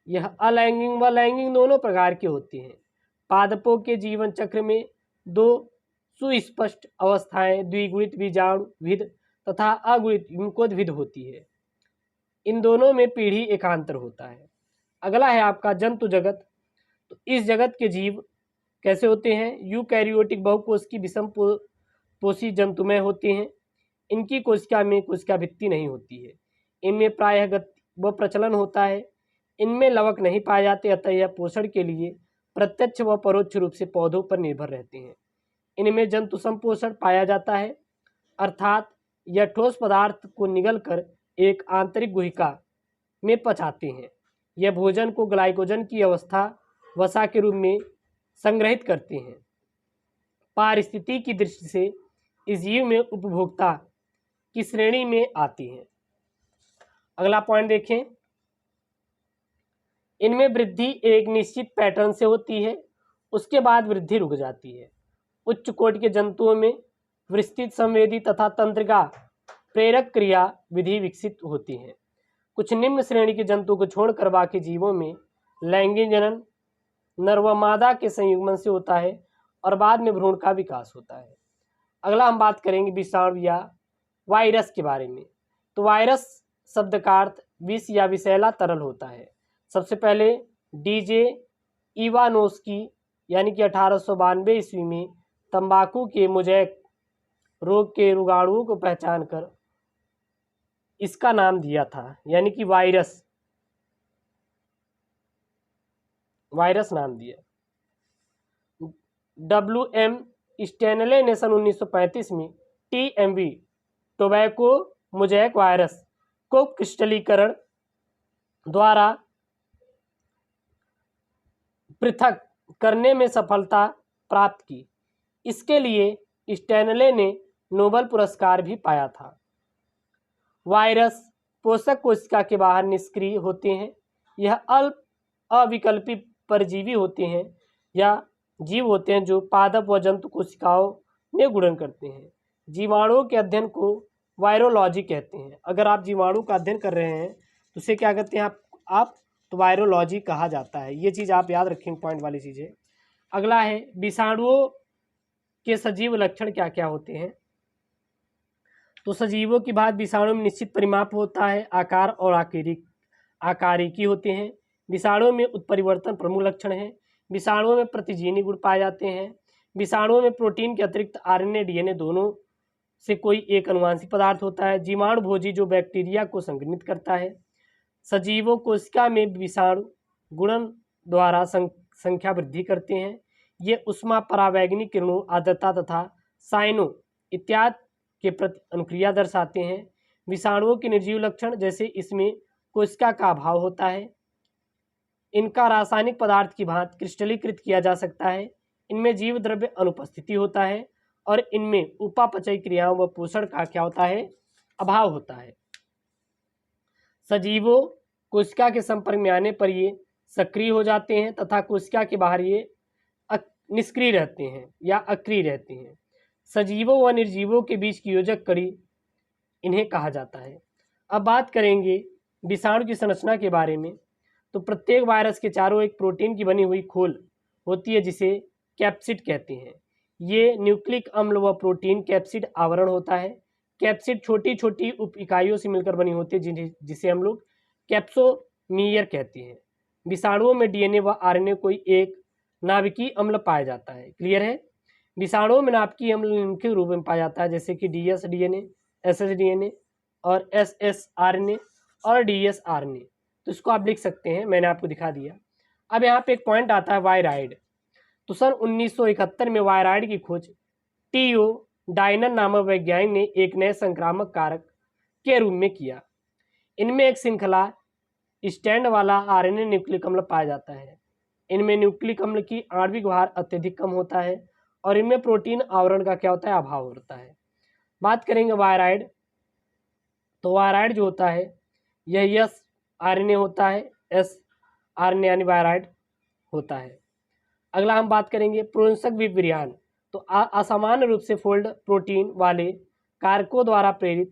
यह अलैंगिक व लैंगिक दोनों प्रकार के होते हैं। पादपों के जीवन चक्र में दो सुस्पष्ट अवस्थाएं द्विगुणित बीजाणुविद तथा अगुणित युग्मकोद्भिद होती है। इन दोनों में पीढ़ी एकांतर होता है। अगला है आपका जंतु जगत। तो इस जगत के जीव कैसे होते हैं? यूकैरियोटिक बहुकोशिकीय विषम पोषी जंतुमय होते हैं। इनकी कोशिका में कोशिका भित्ति नहीं होती है। इनमें प्रायः गति व प्रचलन होता है। इनमें लवक नहीं पाए जाते, अतः यह पोषण के लिए प्रत्यक्ष व परोक्ष रूप से पौधों पर निर्भर रहते हैं। इनमें जंतु संपोषण पाया जाता है, अर्थात यह ठोस पदार्थ को निगल कर एक आंतरिक गुहिका में पचाते हैं। यह भोजन को ग्लाइकोजन की अवस्था वसा के रूप में संग्रहित करते हैं। पारिस्थितिकी की दृष्टि से इस जीव में उपभोक्ता की श्रेणी में आती हैं। अगला पॉइंट देखें। इनमें वृद्धि एक निश्चित पैटर्न से होती है, उसके बाद वृद्धि रुक जाती है। उच्च कोटि के जंतुओं में विस्तृत संवेदी तथा तंत्रिका प्रेरक क्रिया विधि विकसित होती हैं। कुछ निम्न श्रेणी के जंतु को छोड़कर बाकी जीवों में लैंगिक जनन नर व मादा के संयुग्मन से होता है और बाद में भ्रूण का विकास होता है। अगला हम बात करेंगे विषाणु या वायरस के बारे में। तो वायरस शब्द का अर्थ विष या विषैला तरल होता है। सबसे पहले डीजे इवानोस्की यानी कि 1892 ईस्वी में तंबाकू के मोज़ेक रोग के रोगाणुओं को पहचान कर इसका नाम दिया था, यानी कि वायरस नाम दिया। WM स्टेनले ने सन 1935 में TMV टोबैको मोज़ेक वायरस को क्रिस्टलीकरण द्वारा पृथक करने में सफलता प्राप्त की। इसके लिए स्टेनले ने नोबेल पुरस्कार भी पाया था। वायरस पोषक कोशिका के बाहर निष्क्रिय होते हैं। यह अल्प अविकल्पी परजीवी होते हैं या जीव होते हैं जो पादप व जंतु कोशिकाओं में गुणन करते हैं। जीवाणुओं के अध्ययन को वायरोलॉजी कहते हैं। अगर आप जीवाणु का अध्ययन कर रहे हैं तो उसे क्या कहते हैं आप तो वायरोलॉजी कहा जाता है। ये चीज़ आप याद रखेंगे, पॉइंट वाली चीज़ है। अगला है विषाणुओं के सजीव लक्षण क्या क्या होते हैं। तो सजीवों की बात विषाणु में निश्चित परिमाप होता है, आकार और आकारिकी होते हैं। विषाणुओं में उत्परिवर्तन प्रमुख लक्षण है। विषाणुओं में प्रतिजीवी गुण पाए जाते हैं। विषाणुओं में प्रोटीन के अतिरिक्त RNA DNA दोनों से कोई एक अनुवांशिक पदार्थ होता है। जीवाणु भोजी जो बैक्टीरिया को संक्रमित करता है। सजीवों कोशिका में विषाणु गुणन द्वारा संख्या वृद्धि करते हैं। ये उष्मा परावैंगनिक किरणों आर्द्रता तथा साइनो इत्यादि के प्रति अनुक्रिया दर्शाते हैं। विषाणुओं के निर्जीव लक्षण जैसे इसमें कोशिका का अभाव होता है। इनका रासायनिक पदार्थ की भांति क्रिस्टलीकृत किया जा सकता है। इनमें जीव द्रव्य अनुपस्थिति होता है और इनमें उपापचयी क्रियाओं व पोषण का क्या होता है, अभाव होता है। सजीवों कोशिका के संपर्क में आने पर ये सक्रिय हो जाते हैं तथा कोशिका के बाहर ये निष्क्रिय रहते हैं या अक्रिय रहते हैं। सजीवों व निर्जीवों के बीच की योजक कड़ी इन्हें कहा जाता है। अब बात करेंगे विषाणु की संरचना के बारे में। तो प्रत्येक वायरस के चारों एक प्रोटीन की बनी हुई खोल होती है जिसे कैप्सिड कहते हैं। ये न्यूक्लिक अम्ल व प्रोटीन कैप्सिड आवरण होता है। कैप्सिड छोटी छोटी उप इकाइयों से मिलकर बनी होती है जिसे हम लोग कैप्सोमीयर कहते हैं। विषाणुओं में DNA व RNA कोई एक नाभिकीय अम्ल पाया जाता है। क्लियर है। विषाणुओं में नाभिकीय अम्ल निम्नलिखित रूप में पाया जाता है जैसे कि DS-DNA, SS-DNA और SS-RNA और DS-RNA। तो इसको आप लिख सकते हैं, मैंने आपको दिखा दिया। अब यहाँ पे एक पॉइंट आता है वायराइड। तो सन 1971 में वायराइड की खोज टीओ डायनर नामक वैज्ञानिक ने एक नए संक्रामक कारक के रूप में किया। इनमें एक श्रृंखला स्टैंड वाला RNA न्यूक्लिक अम्ल पाया जाता है। इनमें न्यूक्लिक अम्ल की आणविक भार अत्यधिक कम होता है और इनमें प्रोटीन आवरण का क्या होता है, अभाव होता है। बात करेंगे वायराइड। तो वायराइड जो होता है यह RNA होता है, sRNA यानी वायराइड होता है। अगला हम बात करेंगे प्रोंसक विपर्यन। तो असामान्य रूप से फोल्ड प्रोटीन वाले कारकों द्वारा प्रेरित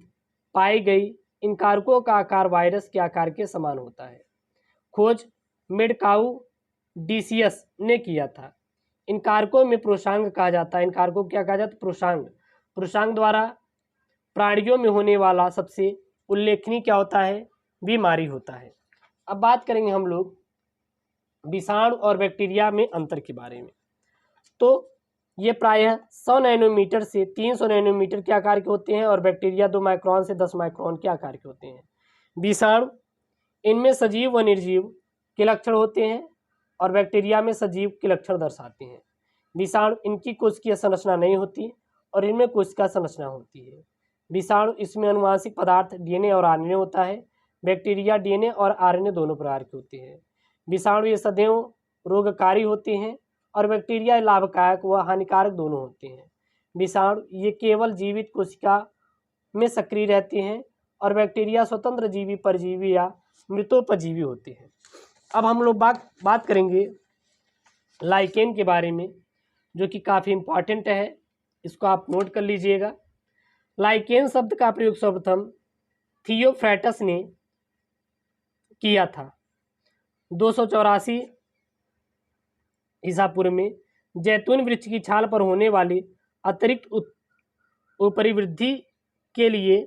पाई गई इन कारकों का आकार वायरस के आकार के समान होता है। खोज मेडकाउ डीसियस ने किया था। इन कारकों में प्रोषांग कहा जाता है। इन कारकों को क्या कहा जाता है, प्रोषांग। प्रोषांग द्वारा प्राणियों में होने वाला सबसे उल्लेखनीय क्या होता है, बीमारी होता है। अब बात करेंगे हम लोग विषाणु और बैक्टीरिया में अंतर के बारे में। तो ये प्रायः 100 नैनोमीटर से 300 नैनोमीटर के आकार के होते हैं और बैक्टीरिया 2 माइक्रोन से 10 माइक्रोन के आकार के होते हैं। विषाणु इनमें सजीव व निर्जीव के लक्षण होते हैं और बैक्टीरिया में सजीव के लक्षण दर्शाते हैं। विषाणु इनकी कोशिकीय संरचना नहीं होती और इनमें कोशिका संरचना होती है। विषाणु इसमें अनुवांशिक पदार्थ DNA और RNA होता है। बैक्टीरिया DNA और RNA दोनों प्रकार के होते हैं। विषाणु ये सदैव रोगकारी होते हैं और बैक्टीरिया लाभकारक व हानिकारक दोनों होते हैं। विषाणु ये केवल जीवित कोशिका में सक्रिय रहते हैं और बैक्टीरिया स्वतंत्र जीवी परजीवी या मृतोपजीवी होते हैं। अब हम लोग बात करेंगे लाइकेन के बारे में, जो कि काफ़ी इम्पॉर्टेंट है। इसको आप नोट कर लीजिएगा। लाइकेन शब्द का प्रयोग सर्वप्रथम थियोफ्रैटस ने किया था 284 ईसा पूर्व में। जैतून वृक्ष की छाल पर होने वाली अतिरिक्त उपरिवृद्धि के लिए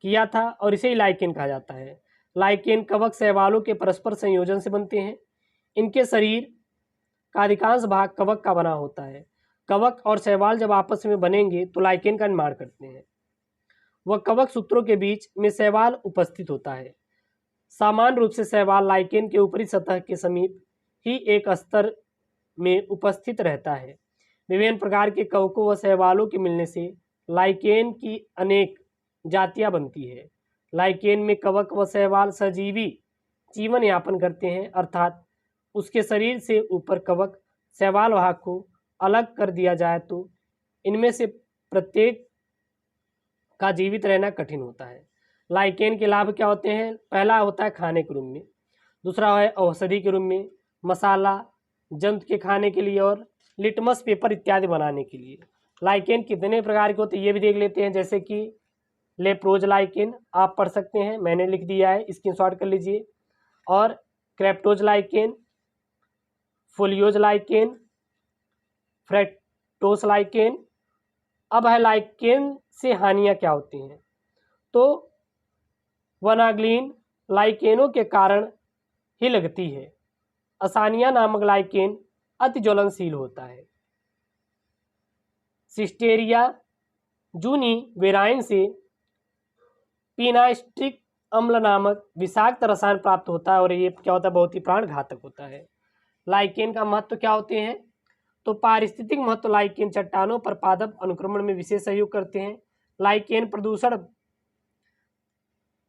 किया था और इसे लाइकेन कहा जाता है। लाइकेन कवक शैवालों के परस्पर संयोजन से बनते हैं। इनके शरीर का अधिकांश भाग कवक का बना होता है। कवक और शैवाल जब आपस में बनेंगे तो लाइकेन का निर्माण करते हैं। वह कवक सूत्रों के बीच में शैवाल उपस्थित होता है। सामान्य रूप से शैवाल लाइकेन के ऊपरी सतह के समीप ही एक स्तर में उपस्थित रहता है। विभिन्न प्रकार के कवकों व शैवालों के मिलने से लाइकेन की अनेक जातियां बनती है। लाइकेन में कवक व शैवाल सजीवी जीवन यापन करते हैं, अर्थात उसके शरीर से ऊपर कवक शैवाल भाग को अलग कर दिया जाए तो इनमें से प्रत्येक का जीवित रहना कठिन होता है। लाइकेन के लाभ क्या होते हैं? पहला होता है खाने के रूप में, दूसरा है औषधि के रूप में, मसाला, जंतु के खाने के लिए और लिटमस पेपर इत्यादि बनाने के लिए। लाइकेन कितने प्रकार के होते हैं ये भी देख लेते हैं, जैसे कि लेप्रोज लाइकेन आप पढ़ सकते हैं, मैंने लिख दिया है, स्क्रीनशॉट कर लीजिए। और क्रेप्टोज लाइकेन, फोलियोज लाइकेन, फ्रेक्टोस लाइकेन। अब है लाइकेन से हानियां क्या होती हैं। तो वनाग्लीन लाइकेनों के कारण ही लगती है। असानिया नामक लाइकेन अति ज्वलनशील होता है। सिस्टेरिया जूनी वेराइन से पिनास्टिक अम्ल नामक विषाक्त रसायन प्राप्त होता है और ये क्या होता है, बहुत ही प्राण घातक होता है। लाइकेन का महत्व क्या होते हैं? तो पारिस्थितिक महत्व, लाइकेन चट्टानों पर पादप अनुक्रमण में विशेष सहयोग करते हैं। लाइकेन प्रदूषण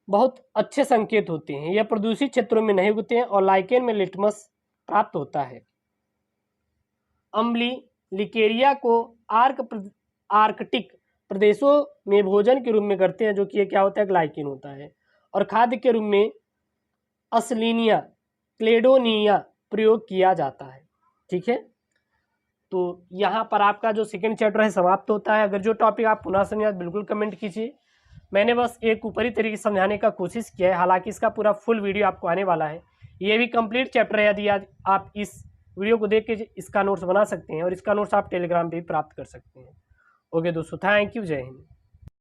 बहुत अच्छे संकेत होते हैं, यह प्रदूषित क्षेत्रों में नहीं उगते हैं और लाइकेन में लिटमस प्राप्त होता है। अम्ली लिकेरिया को आर्कटिक प्रदेशों में भोजन के रूप में करते हैं, जो कि ये क्या होता है, ग्लाइकेन होता है। और खाद्य के रूप में असलिनिया क्लेडोनिया प्रयोग किया जाता है। ठीक है, तो यहाँ पर आपका जो सेकंड चैप्टर है समाप्त होता है। अगर जो टॉपिक आप पुनः समझे बिल्कुल कमेंट कीजिए। मैंने बस एक ऊपरी तरीके से समझाने का कोशिश किया है, हालांकि इसका पूरा फुल वीडियो आपको आने वाला है। ये भी कंप्लीट चैप्टर है, यदि आप इस वीडियो को देख के इसका नोट्स बना सकते हैं और इसका नोट्स आप टेलीग्राम पे भी प्राप्त कर सकते हैं। ओके दोस्तों, थैंक यू, जय हिंद।